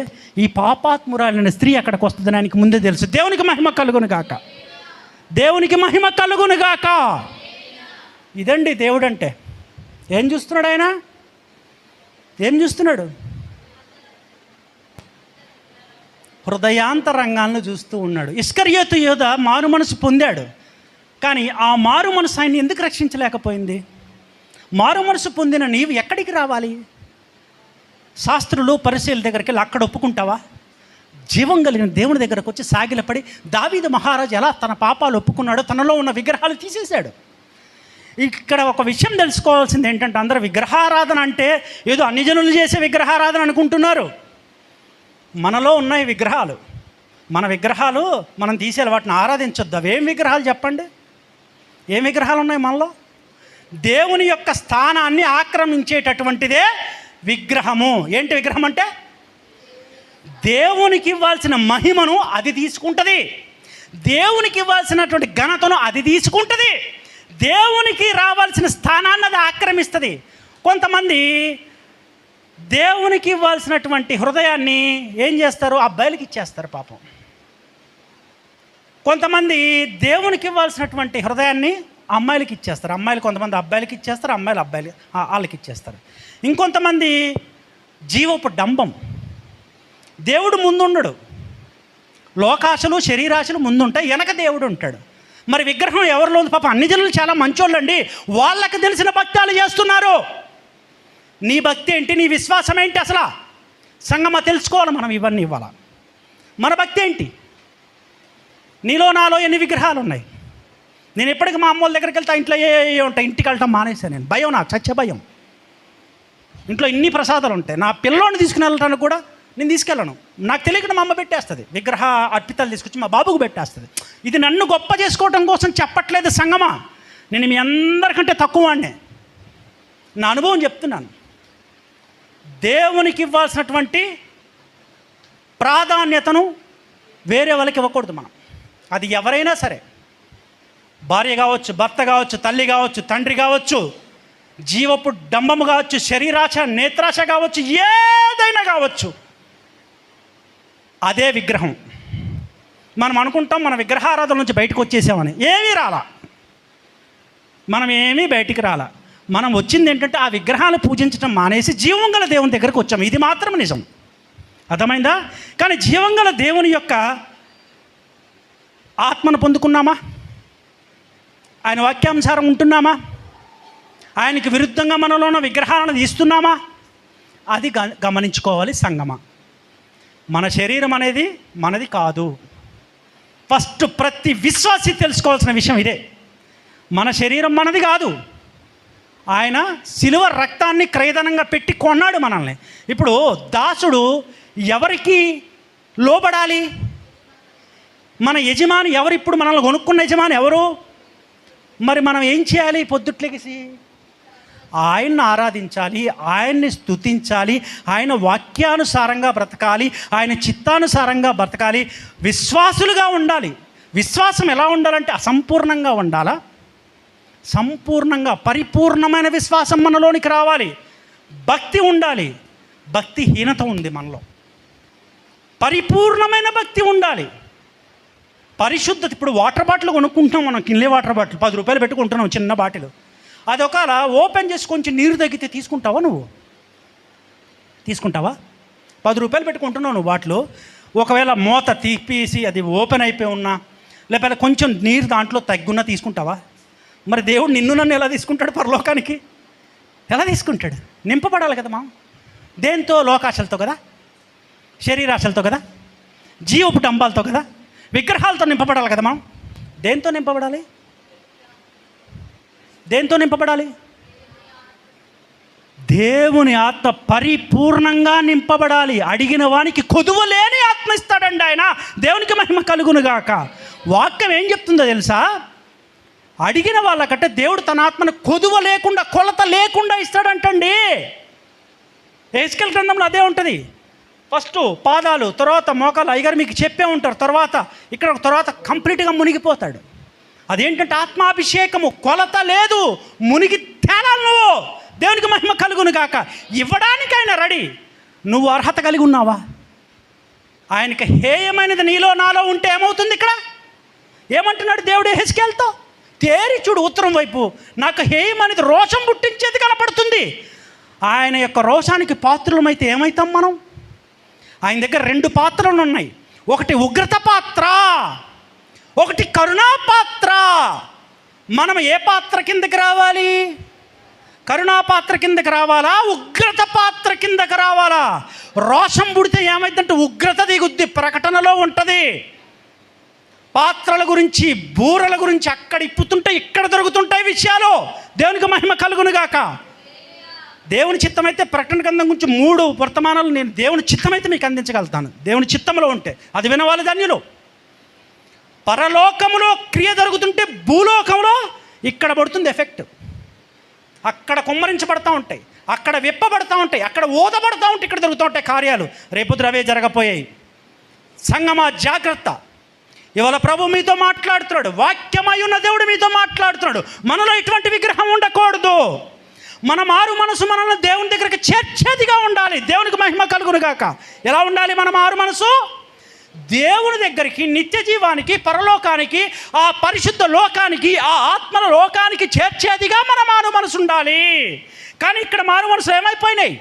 ఈ పాపాత్మురాలైన స్త్రీ అక్కడికి వస్తుందని ఆయనకి ముందే తెలుసు. దేవునికి మహిమ కలుగునుగాక. దేవునికి మహిమ కలుగునుగాక. ఇదండి దేవుడు అంటే. ఏం చూస్తున్నాడు ఆయన? ఏం చూస్తున్నాడు? హృదయాంతరంగాలను చూస్తూ ఉన్నాడు. ఇస్కరియోతు యోధ మారు మనసు పొందాడు, కానీ ఆ మారు మనసు ఆయన్ని ఎందుకు రక్షించలేకపోయింది? మారు మనసు పొందిన నీవు ఎక్కడికి రావాలి? శాస్త్రులు పరిశీల దగ్గరికి వెళ్ళి అక్కడ ఒప్పుకుంటావా? జీవం కలిగిన దేవుని దగ్గరకు వచ్చి సాగిలపడి దావీదు మహారాజు ఎలా తన పాపాలు ఒప్పుకున్నాడో తనలో ఉన్న విగ్రహాలు తీసేశాడు. ఇక్కడ ఒక విషయం తెలుసుకోవాల్సింది ఏంటంటే, అందరూ విగ్రహారాధన అంటే ఏదో అన్ని జనులు చేసే విగ్రహారాధన అనుకుంటున్నారు. మనలో ఉన్నాయి విగ్రహాలు. మన విగ్రహాలు మనం తీసేయాలి, వాటిని ఆరాధించొద్దు. అవేం విగ్రహాలు చెప్పండి? ఏం విగ్రహాలు ఉన్నాయి మనలో? దేవుని యొక్క స్థానాన్ని ఆక్రమించేటటువంటిదే విగ్రహము. ఏంటి విగ్రహం అంటే? దేవునికి ఇవ్వాల్సిన మహిమను అది తీసుకుంటుంది, దేవునికి ఇవ్వాల్సినటువంటి ఘనతను అది తీసుకుంటుంది, దేవునికి రావాల్సిన స్థానాన్ని అది ఆక్రమిస్తుంది. కొంతమంది దేవునికి ఇవ్వాల్సినటువంటి హృదయాన్ని ఏం చేస్తారు? అబ్బాయిలకి ఇచ్చేస్తారు పాపం. కొంతమంది దేవునికి ఇవ్వాల్సినటువంటి హృదయాన్ని అమ్మాయిలకి ఇచ్చేస్తారు. అమ్మాయిలు కొంతమంది అబ్బాయిలకి ఇచ్చేస్తారు, అమ్మాయిలు వాళ్ళకి ఇచ్చేస్తారు. ఇంకొంతమంది జీవపు డంబం. దేవుడు ముందుండడు, లోకాశలు శరీరాశలు ముందుంటాయి, వెనక దేవుడు ఉంటాడు. మరి విగ్రహం ఎవరిలో ఉంది? పాప అన్ని జనులు చాలా మంచోళ్ళండి, వాళ్ళకి తెలిసిన భక్తాలు చేస్తున్నారు. నీ భక్తి ఏంటి? నీ విశ్వాసం ఏంటి? అసలు సంగమ తెలుసుకోవాలి మనం. ఇవన్నీ ఇవ్వాల. మన భక్తి ఏంటి? నీలో నాలో ఎన్ని విగ్రహాలు ఉన్నాయి? నేను ఎప్పటికీ మా అమ్మోళ్ళ దగ్గరికి వెళ్తా, ఇంట్లో ఏ ఉంటాయి, ఇంటికి వెళ్ళటం మానేసాను నేను. భయం, నాకు చచ్చే భయం. ఇంట్లో ఇన్ని ప్రసాదాలు ఉంటాయి, నా పిల్లోని తీసుకుని వెళ్ళటానికి కూడా నేను తీసుకెళ్ళను. నాకు తెలియకుండా మా అమ్మ పెట్టేస్తుంది, విగ్రహ అర్పితాలు తీసుకొచ్చి మా బాబుకు పెట్టేస్తుంది. ఇది నన్ను గొప్ప చేసుకోవటం కోసం చెప్పట్లేదు సంగమా. నేను మీ అందరికంటే తక్కువ వాడినే, నా అనుభవం చెప్తున్నాను. దేవునికి ఇవ్వాల్సినటువంటి ప్రాధాన్యతను వేరే వాళ్ళకి ఇవ్వకూడదు మనం. అది ఎవరైనా సరే, భార్య కావచ్చు, భర్త కావచ్చు, తల్లి కావచ్చు, తండ్రి కావచ్చు, జీవపు డంబము కావచ్చు, శరీరాశ, నేత్రాశ కావచ్చు, ఏదైనా కావచ్చు, అదే విగ్రహం. మనం అనుకుంటాం మన విగ్రహారాధన నుంచి బయటకు వచ్చేసామని. ఏమీ రాలా, మనం ఏమీ బయటికి రాలా. మనం వచ్చింది ఏంటంటే ఆ విగ్రహాలు పూజించడం మానేసి జీవం గల దేవుని దగ్గరకు వచ్చాము. ఇది మాత్రం నిజం, అర్థమైందా? కానీ జీవం గల దేవుని యొక్క ఆత్మను పొందుకున్నామా? ఆయన వాక్యానుసారం ఉంటున్నామా? ఆయనకి విరుద్ధంగా మనలో ఉన్న విగ్రహాలను తీస్తున్నామా? అది గమనించుకోవాలి సంగమా. మన శరీరం అనేది మనది కాదు. ఫస్ట్ ప్రతి విశ్వాసి తెలుసుకోవాల్సిన విషయం ఇదే. మన శరీరం మనది కాదు. ఆయన శిలువ రక్తాన్ని క్రయధనంగా పెట్టి కొన్నాడు మనల్ని. ఇప్పుడు దాసుడు ఎవరికి లోబడాలి? మన యజమాని ఎవరు? ఇప్పుడు మనల్ని కొనుక్కున్న యజమాని ఎవరు? మరి మనం ఏం చేయాలి? పొద్దుట్లెగిసి ఆయన్ని ఆరాధించాలి, ఆయన్ని స్తుతించాలి, ఆయన వాక్యానుసారంగా బ్రతకాలి, ఆయన చిత్తానుసారంగా బ్రతకాలి, విశ్వాసులుగా ఉండాలి. విశ్వాసం ఎలా ఉండాలంటే అసంపూర్ణంగా ఉండాలా? సంపూర్ణంగా పరిపూర్ణమైన విశ్వాసం మనలోనికి రావాలి. భక్తి ఉండాలి, భక్తిహీనత ఉంది మనలో. పరిపూర్ణమైన భక్తి ఉండాలి. పరిశుద్ధత. ఇప్పుడు వాటర్ బాటిల్ కొనుక్కుంటాం మనం, కిన్లే వాటర్ బాటిల్ 10 రూపాయలు పెట్టుకుంటున్నాం, చిన్న బాటిల్. అది ఒకవేళ ఓపెన్ చేసి కొంచెం నీరు తగ్గితే తీసుకుంటావా? నువ్వు తీసుకుంటావా? 10 రూపాయలు పెట్టుకుంటున్నావు నువ్వు బాటిల్. ఒకవేళ మూత తీపేసి అది ఓపెన్ అయిపోయి ఉన్నా, లేకపోతే కొంచెం నీరు దాంట్లో తగ్గున్నా తీసుకుంటావా? మరి దేవుడు నిన్ను నన్ను ఎలా తీసుకుంటాడు పరలోకానికి? ఎలా తీసుకుంటాడు? నింపబడాలి కదా మా. దేంతో? లోకాశలతో కదా, శరీరాశలతో కదా, జీవపు డంబాలతో కదా, విగ్రహాలతో నింపబడాలి కదా మా. దేంతో నింపబడాలి? దేంతో నింపబడాలి? దేవుని ఆత్మ పరిపూర్ణంగా నింపబడాలి. అడిగిన వానికి కొదువలేని ఆత్మ ఇస్తాడండి ఆయన. దేవునికి మహిమ కలుగునుగాక. వాక్యం ఏం చెప్తుందో తెలుసా? అడిగిన వాళ్ళకంటే దేవుడు తన ఆత్మను కొదువ లేకుండా, కొలత లేకుండా ఇస్తాడంటండి. ఎహెజ్కేలు గ్రంథంలో అదే ఉంటుంది. ఫస్ట్ పాదాలు, తర్వాత మోకాలు. అయ్యగారు మీకు చెప్పే ఉంటారు. తర్వాత కంప్లీట్గా మునిగిపోతాడు. అదేంటంటే ఆత్మాభిషేకము. కొలత లేదు, మునిగి తేలాలి నువ్వు. దేవునికి మహిమ కలుగును గాక. ఇవ్వడానికి ఆయన రెడీ. నువ్వు అర్హత కలిగి ఉన్నావా? ఆయనకి హేయమైనది నీలో నాలో ఉంటే ఏమవుతుంది? ఇక్కడ ఏమంటున్నాడు దేవుడు ఎహెజ్కేలుతో? తేరి చూడు ఉత్తరం వైపు, నాకు హేయమైనది రోషం పుట్టించేది కనపడుతుంది. ఆయన యొక్క రోషానికి పాత్రలమైతే ఏమవుతాం మనం? ఆయన దగ్గర 2 పాత్రలు ఉన్నాయి. ఒకటి ఉగ్రత పాత్ర, ఒకటి కరుణా పాత్ర. మనం ఏ పాత్ర కిందకి రావాలి? కరుణా పాత్ర కిందకి రావాలా, ఉగ్రత పాత్ర కిందకి రావాలా? రోషం పుడితే ఏమైందంటే ఉగ్రత దిగుద్ది, ప్రకటనలో ఉంటుంది. పాత్రల గురించి, బూరల గురించి అక్కడ ఇప్పుతుంటే ఇక్కడ దొరుకుతుంటాయి విషయాలు. దేవునికి మహిమ కలుగునుగాక. దేవుని చిత్తమైతే ప్రకటన గ్రంథం గురించి 3 వర్తమానాలు నేను దేవుని చిత్తమైతే మీకు అందించగలుగుతాను. దేవుని చిత్తంలో ఉంటే అది వినవాలి ధన్యులు. పరలోకములో క్రియ జరుగుతుంటే భూలోకంలో ఇక్కడ పడుతుంది ఎఫెక్ట్. అక్కడ కుమ్మరించబడతా ఉంటాయి, అక్కడ విప్పబడతా ఉంటాయి, అక్కడ ఊదబడతా ఉంటాయి, ఇక్కడ జరుగుతూ ఉంటాయి కార్యాలు. రేపు ద్రవే జరగపోయాయి. సంగమా జాగ్రత్త. ఇవాళ ప్రభు మీతో మాట్లాడుతున్నాడు, వాక్యమై ఉన్న దేవుడు మీతో మాట్లాడుతున్నాడు. మనలో ఇటువంటి విగ్రహం ఉండకూడదు. మన మారు మనసు మనల్ని దేవుని దగ్గరికి చేర్చేదిగా ఉండాలి. దేవునికి మహిమ కలుగునుగాక. ఎలా ఉండాలి మన మారు మనసు? దేవుని దగ్గరికి, నిత్య జీవానికి, పరలోకానికి, ఆ పరిశుద్ధ లోకానికి, ఆ ఆత్మల లోకానికి చేర్చేదిగా మన మారు మనసు ఉండాలి. కానీ ఇక్కడ మారు మనసులు ఏమైపోయినాయి?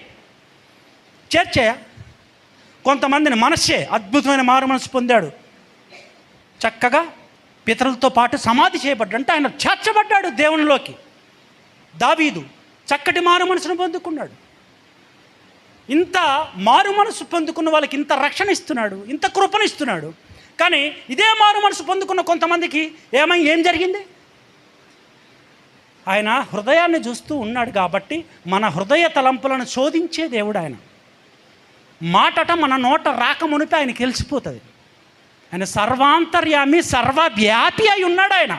చేర్చే కొంతమందిని మనస్సే అద్భుతమైన మారు మనసు పొందాడు, చక్కగా పితరులతో పాటు సమాధి చేయబడ్డాడు, అంటే ఆయన చేర్చబడ్డాడు దేవునిలోకి. దావీదు చక్కటి మారు మనసును పొందుకున్నాడు. ఇంత మారు మనసు పొందుకున్న వాళ్ళకి ఇంత రక్షణ ఇస్తున్నాడు, ఇంత కృపనిస్తున్నాడు. కానీ ఇదే మారు మనసు పొందుకున్న కొంతమందికి ఏం జరిగింది? ఆయన హృదయాన్ని చూస్తూ ఉన్నాడు కాబట్టి మన హృదయ తలంపులను శోధించే దేవుడు ఆయన. మాటట మన నోట రాకమునిపై ఆయనకి తెలిసిపోతుంది. ఆయన సర్వాంతర్యామి, సర్వవ్యాపి అయి ఉన్నాడు. ఆయన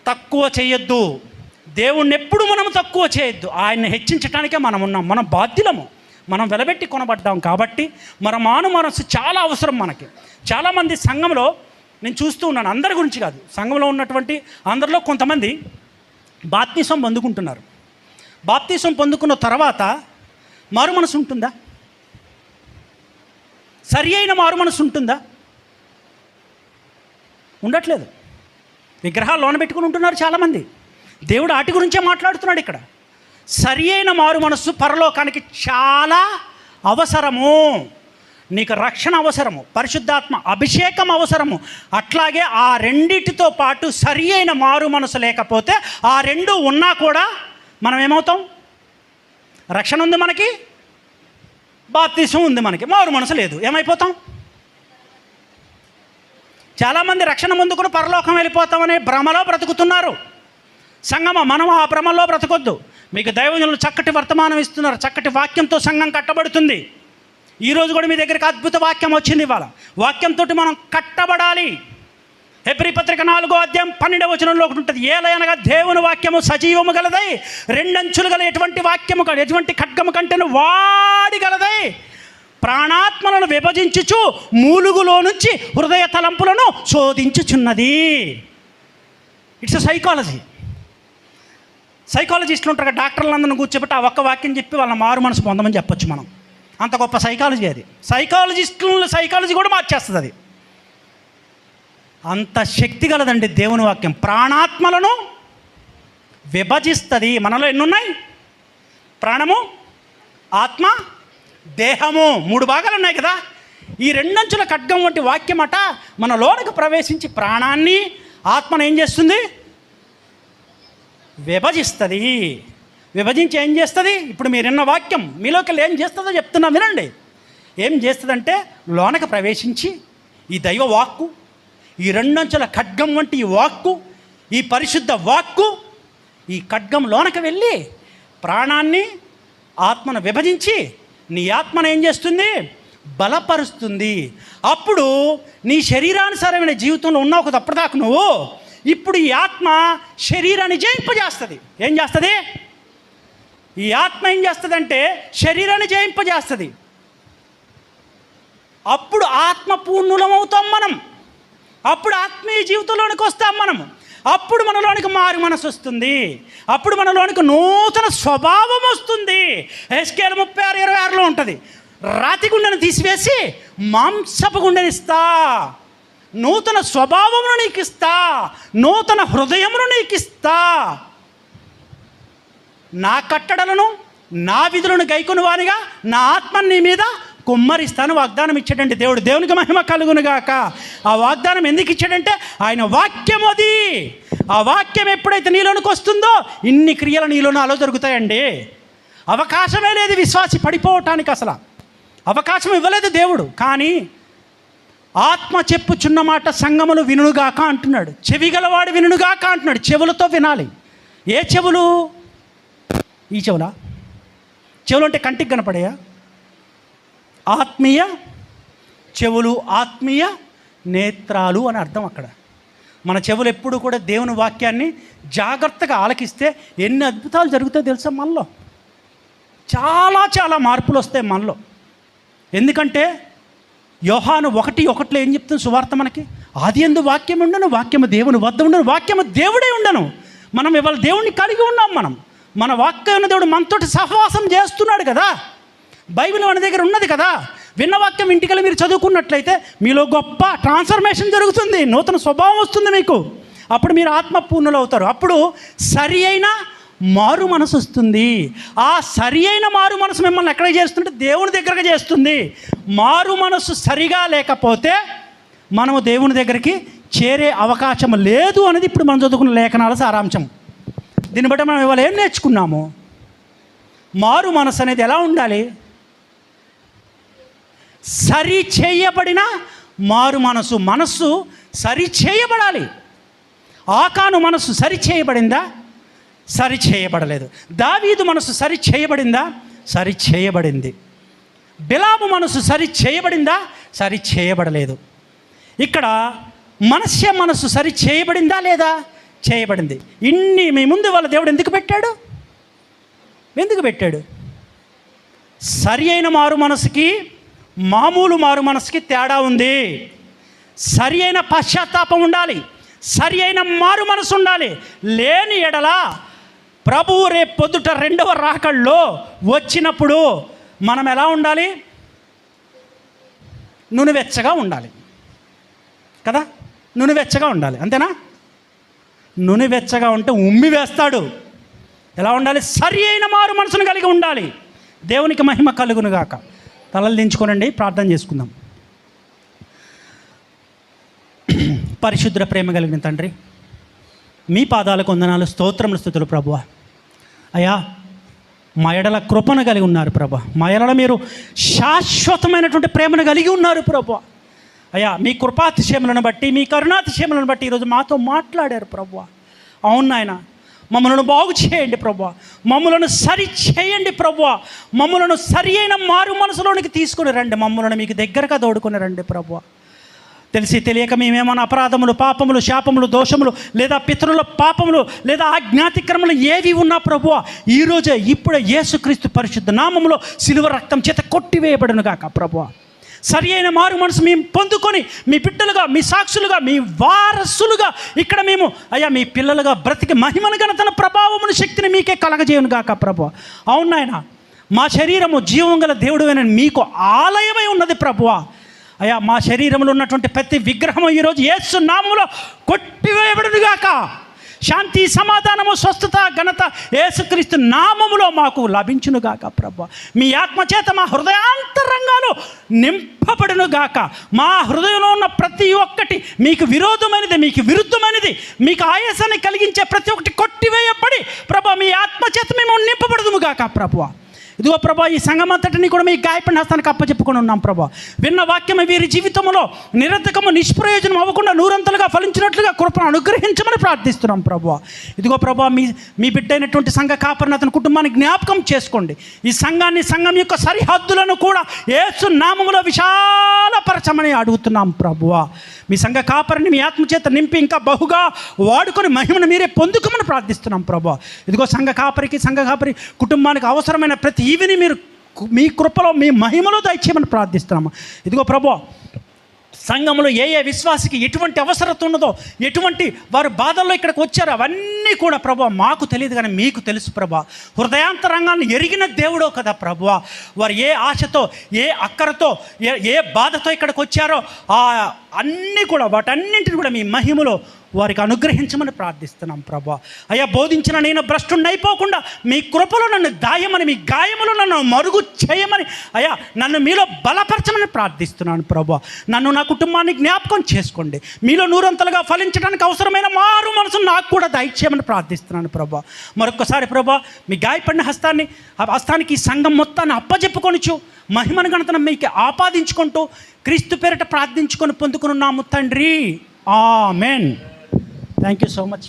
తక్కువ చేయొద్దు. దేవుణ్ణి ఎప్పుడు మనం తక్కువ చేయొద్దు. ఆయన్ని హెచ్చించడానికే మనం ఉన్నాం. మనం బాధ్యులము, మనం వెలబెట్టి కొనబడ్డాం. కాబట్టి మన మారు మనసు చాలా అవసరం మనకి. చాలామంది సంఘంలో నేను చూస్తూ ఉన్నాను, అందరి గురించి కాదు, సంఘంలో ఉన్నటువంటి అందరిలో కొంతమంది బాప్తిసం పొందుకుంటున్నారు. బాప్తిసం పొందుకున్న తర్వాత మారు మనసు ఉంటుందా? సరి అయిన మారు మనసు ఉంటుందా? ఉండట్లేదు. విగ్రహాలు లోన పెట్టుకుని ఉంటున్నారు చాలామంది. దేవుడు వాటి గురించే మాట్లాడుతున్నాడు ఇక్కడ. సరి అయిన మారు మనస్సు పరలోకానికి చాలా అవసరము. నీకు రక్షణ అవసరము, పరిశుద్ధాత్మ అభిషేకం అవసరము. అట్లాగే ఆ రెండిటితో పాటు సరి అయిన మారు మనసు లేకపోతే, ఆ రెండు ఉన్నా కూడా మనం ఏమవుతాం? రక్షణ ఉంది మనకి, బాప్తిసం ఉంది మనకి, మారు మనసు లేదు, ఏమైపోతాం? చాలామంది రక్షణ ముందుకుని పరలోకం వెళ్ళిపోతామనే భ్రమలో బ్రతుకుతున్నారు. సంఘమా, మనం ఆ భ్రమలో బ్రతకొద్దు. మీకు దైవజనులు చక్కటి వర్తమానం ఇస్తున్నారు, చక్కటి వాక్యంతో సంఘం కట్టబడుతుంది. ఈరోజు కూడా మీ దగ్గరికి అద్భుత వాక్యం వచ్చింది. ఇవాళ వాక్యంతో మనం కట్టబడాలి. హెబ్రీ పత్రిక 4వ అధ్యాయం 12వ వచనంలో ఒకటి ఉంటుంది. ఏలయనగా దేవుని వాక్యము సజీవము గలదై, 2 అంచులు గల ఎటువంటి వాక్యము, ఎటువంటి ఖడ్గము కంటేను వాడిగలదై, ప్రాణాత్మలను విభజించుచు మూలుగులో నుంచి హృదయ తలంపులను శోధించుచున్నది. It's psychology. సైకాలజిస్టులు ఉంటారు, డాక్టర్లందరిని కూర్చోబెట్టి ఆ ఒక్క వాక్యం చెప్పి వాళ్ళ మారు మనసు పొందమని చెప్పొచ్చు మనం. అంత గొప్ప సైకాలజీ అది. సైకాలజీ కూడా మార్చేస్తుంది అది. అంత శక్తి గలదండి దేవుని వాక్యం. ప్రాణాత్మలను విభజిస్తుంది. మనలో ఎన్ని ఉన్నాయి? ప్రాణము, ఆత్మ, దేహము, 3 భాగాలు ఉన్నాయి కదా. ఈ 2 అంచుల ఖడ్గం వంటి వాక్యం అట మన లోనికి ప్రవేశించి ప్రాణాన్ని, ఆత్మను ఏం చేస్తుంది? విభజిస్తుంది. విభజించి ఏం చేస్తుంది? ఇప్పుడు మీరున్న వాక్యం మీలోకి ఏం చేస్తుందో చెప్తున్నా వినండి. ఏం చేస్తుందంటే లోనకి ప్రవేశించి ఈ దైవ వాక్కు, ఈ 2 అంచుల ఖడ్గం వంటి ఈ వాక్కు, ఈ పరిశుద్ధ వాక్కు, ఈ ఖడ్గం లోనకి వెళ్ళి ప్రాణాన్ని, ఆత్మను విభజించి నీ ఆత్మను ఏం చేస్తుంది? బలపరుస్తుంది. అప్పుడు నీ శరీరానుసారమైన జీవితంలో ఉన్నావు కదా అప్పటిదాకా నువ్వు. ఇప్పుడు ఈ ఆత్మ శరీరాన్ని జయింపజేస్తుంది. ఏం చేస్తుంది? ఈ ఆత్మ ఏం చేస్తుందంటే శరీరాన్ని జయింపజేస్తుంది. అప్పుడు ఆత్మ పూర్ణులమవుతాం మనం. అప్పుడు ఆత్మీయ జీవితంలోనికి వస్తాం మనము. అప్పుడు మనలోనికి మారు మనసు వస్తుంది. అప్పుడు మనలోనికి నూతన స్వభావం వస్తుంది. ఎస్కేల్ 36:26లో ఉంటుంది. రాతి గుండెను తీసివేసి మాంసపు గుండెనిస్తా, నూతన స్వభావమును నీకు ఇస్తా, నూతన హృదయమును నీకు ఇస్తా, నా కట్టడలను, నా విధులను గైకొను వానిగా నా ఆత్మని నీ మీద కుమ్మరిస్తాను వాగ్దానం ఇచ్చాడండి దేవుడు. దేవునికి మహిమ కలుగునుగాక. ఆ వాగ్దానం ఎందుకు ఇచ్చాడంటే ఆయన వాక్యం అది. ఆ వాక్యం ఎప్పుడైతే నీలోనికి వస్తుందో ఇన్ని క్రియలు నీలోనూ అలా జరుగుతాయండి. అవకాశమే లేదు విశ్వాసి పడిపోవటానికి, అసలు అవకాశం ఇవ్వలేదు దేవుడు. కానీ ఆత్మ చెప్పుచున్న మాట సంగములు వినుగాక అంటున్నాడు. చెవి గలవాడు వినుగాక అంటున్నాడు. చెవులతో వినాలి. ఏ చెవులు? ఈ చెవులా? చెవులు అంటే కంటికి కనపడేయా? ఆత్మీయ చెవులు, ఆత్మీయ నేత్రాలు అని అర్థం అక్కడ. మన చెవులు ఎప్పుడు కూడా దేవుని వాక్యాన్ని జాగ్రత్తగా ఆలకిస్తే ఎన్ని అద్భుతాలు జరుగుతాయో తెలుసా? మనలో చాలా చాలా మార్పులు వస్తాయి మనలో. ఎందుకంటే యోహాను 1:1 ఏం చెప్తుంది సువార్త మనకి? ఆదియందు వాక్యం ఉండను, వాక్యము దేవుని వద్ద ఉండను, వాక్యము దేవుడే ఉండను. మనం ఇవాళ దేవుణ్ణి కలిగి ఉన్నాం. మన వాక్యం దేవుడు మనతోటి సహవాసం చేస్తున్నాడు కదా. బైబిల్ మన దగ్గర ఉన్నది కదా. విన్న వాక్యం ఇంటికెళ్ళి మీరు చదువుకున్నట్లయితే మీలో గొప్ప ట్రాన్స్ఫర్మేషన్ జరుగుతుంది, నూతన స్వభావం వస్తుంది మీకు. అప్పుడు మీరు ఆత్మపూర్ణులు అవుతారు. అప్పుడు సరి అయిన మారు మనసు వస్తుంది. ఆ సరి అయిన మారు మనసు మిమ్మల్ని ఎక్కడ చేస్తుంటే దేవుని దగ్గరగా చేస్తుంది. మారు మనసు సరిగా లేకపోతే మనము దేవుని దగ్గరికి చేరే అవకాశం లేదు అనేది ఇప్పుడు మనం చదువుకున్న లేఖనాల సారాంశం. దీన్ని బట్టి మనం ఇవాళ ఏం నేర్చుకున్నాము? మారు మనసు అనేది ఎలా ఉండాలి? సరి చేయబడిన మారు మనసు. మనస్సు సరి చేయబడాలి. ఆకాను మనస్సు సరి చేయబడిందా? సరి చేయబడలేదు. దావీదు మనసు సరి చేయబడిందా? సరి చేయబడింది. బిలాము మనసు సరి చేయబడిందా? సరి చేయబడలేదు. ఇక్కడ మనస్య మనసు సరి చేయబడిందా లేదా? చేయబడింది. ఇన్ని మీ ముందు వాళ్ళ దేవుడు ఎందుకు పెట్టాడు? సరి అయిన మారు మనసుకి మామూలు మారు మనసుకి తేడా ఉంది. సరి అయిన పశ్చాత్తాపం ఉండాలి, సరి అయిన మారు మనసు ఉండాలి. లేని ఎడల ప్రభువు రేపు పొద్దుట రెండవ రాకల్లో వచ్చినప్పుడు మనం ఎలా ఉండాలి? నునువెచ్చగా ఉండాలి కదా. నునువెచ్చగా ఉండాలి, అంతేనా? నునువెచ్చగా ఉంటే ఉమ్మి వేస్తాడు. ఎలా ఉండాలి? సరి అయిన మారు మనసును కలిగి ఉండాలి. దేవునికి మహిమ కలుగునుగాక. తలలు దించుకోనండి, ప్రార్థన చేసుకుందాం. పరిశుద్ధ ప్రేమ కలిగిన తండ్రి, మీ పాదాలకు వందనాలు, స్తోత్రములు, స్తుతులు ప్రభువా. అయ్యా, మా ఎడల కృపను కలిగి ఉన్నారు ప్రభువా. మా ఎడల మీరు శాశ్వతమైనటువంటి ప్రేమను కలిగి ఉన్నారు ప్రభువా. అయ్యా, మీ కృపాతిశయములను బట్టి, మీ కరుణాతిశయములను బట్టి ఈరోజు మాతో మాట్లాడారు ప్రభువా. అవును నాయన, మమ్మలను బాగు చేయండి ప్రభువా. మమ్మలను సరి చేయండి ప్రభువా. మమ్మలను సరి అయిన మారు మనసులోనికి తీసుకుని రండి. మమ్మలను మీకు దగ్గరగా తోడుకొని రండి ప్రభువా. తెలిసి తెలియక మేమేమన్నా అపరాధములు, పాపములు, శాపములు, దోషములు, లేదా పితరుల పాపములు, లేదా అజ్ఞాతిక్రమలు ఏవి ఉన్నా ప్రభువా, ఈరోజే ఇప్పుడే యేసుక్రీస్తు పరిశుద్ధ నామములో సిలువ రక్తం చేత కొట్టివేయబడును గాక ప్రభువా. సరి అయిన మారు మనసు మేము పొందుకొని మీ బిడ్డలుగా, మీ సాక్షులుగా, మీ వారసులుగా ఇక్కడ మేము అయ్యా మీ పిల్లలుగా బ్రతికి మహిమను ఘనతను ప్రభావమును శక్తిని మీకే కలగజేయను గాక ప్రభువా. అవును నాయన, మా శరీరము జీవం గల దేవుడైన మీకు ఆలయమై ఉన్నది ప్రభువా. అయ్యా, మా శరీరంలో ఉన్నటువంటి ప్రతి విగ్రహము ఈరోజు యేసు నామములో కొట్టివేయబడును గాక. శాంతి, సమాధానము, స్వస్థత, ఘనత యేసుక్రీస్తు నామములో మాకు లభించును గాక ప్రభువా. మీ ఆత్మచేత మా హృదయాంతరంగాలు నింపబడును గాక. మా హృదయంలో ఉన్న ప్రతి ఒక్కటి మీకు విరోధమైనది, మీకు విరుద్ధమైనది, మీకు ఆయాసాన్ని కలిగించే ప్రతి ఒక్కటి కొట్టివేయబడి ప్రభువా మీ ఆత్మచేత మేము నింపబడుదుము గాక ప్రభువా. ఇదిగో ప్రభా, ఈ సంఘం అంతటిని కూడా మీ గాయపడిన హస్తానికి అప్పచెప్పుకొని ఉన్నాం ప్రభా. విన్న వాక్యం వీరి జీవితంలో నిరర్థకము, నిష్ప్రయోజనం అవ్వకుండా నూరంతలుగా ఫలించినట్లుగా కృపను అనుగ్రహించమని ప్రార్థిస్తున్నాం ప్రభా. ఇదిగో ప్రభా, మీ బిడ్డ అయినటువంటి సంఘ కాపరిని, అతని కుటుంబాన్ని జ్ఞాపకం చేసుకోండి. ఈ సంఘాన్ని, సంఘం యొక్క సరిహద్దులను కూడా యేసు నామములో విశాలపరచమని అడుగుతున్నాం ప్రభువా. మీ సంఘ కాపరిని మీ ఆత్మచేత నింపి ఇంకా బహుగా వాడుకొని మహిమను మీరే పొందుకోమని ప్రార్థిస్తున్నాం ప్రభా. ఇదిగో సంఘ కాపరి కుటుంబానికి అవసరమైన ప్రతి ఈవిని మీరు మీ కృపలో, మీ మహిమలో దయచేయమని ప్రార్థిస్తున్నాము. ఇదిగో ప్రభా, సంఘంలో ఏ విశ్వాసికి ఎటువంటి అవసరత ఉన్నదో, ఎటువంటి వారు బాధల్లో ఇక్కడికి వచ్చారో అవన్నీ కూడా ప్రభువా మాకు తెలియదు, కానీ మీకు తెలుసు ప్రభువా. హృదయాంతరంగాన్ని ఎరిగిన దేవుడో కదా ప్రభువా. వారు ఏ ఆశతో, ఏ అక్కరతో, ఏ బాధతో ఇక్కడికి వచ్చారో ఆ అన్నీ కూడా, వాటన్నింటిని కూడా మీ మహిమలో వారికి అనుగ్రహించమని ప్రార్థిస్తున్నాం ప్రభా. అయ్యా, బోధించిన నేను భ్రష్టుణ్ణి అయిపోకుండా మీ కృపలో నన్ను దాయమని, మీ గాయములో నన్ను మరుగు చేయమని, అయ్యా నన్ను మీలో బలపరచమని ప్రార్థిస్తున్నాను ప్రభా. నన్ను, నా కుటుంబాన్ని జ్ఞాపకం చేసుకోండి. మీలో నూరంతలుగా ఫలించడానికి అవసరమైన మారు మనసు నాకు కూడా దయచేయమని ప్రార్థిస్తున్నాను ప్రభా. మరొక్కసారి ప్రభా, మీ గాయపడిన హస్తానికి ఈ సంఘం మొత్తాన్ని అప్పజెప్పుకొనిచు మహిమను ఘనతను మీకు ఆపాదించుకుంటూ క్రీస్తు పేరిట ప్రార్థించుకొని పొందుకున్నాము తండ్రి. Amen. Thank you so much.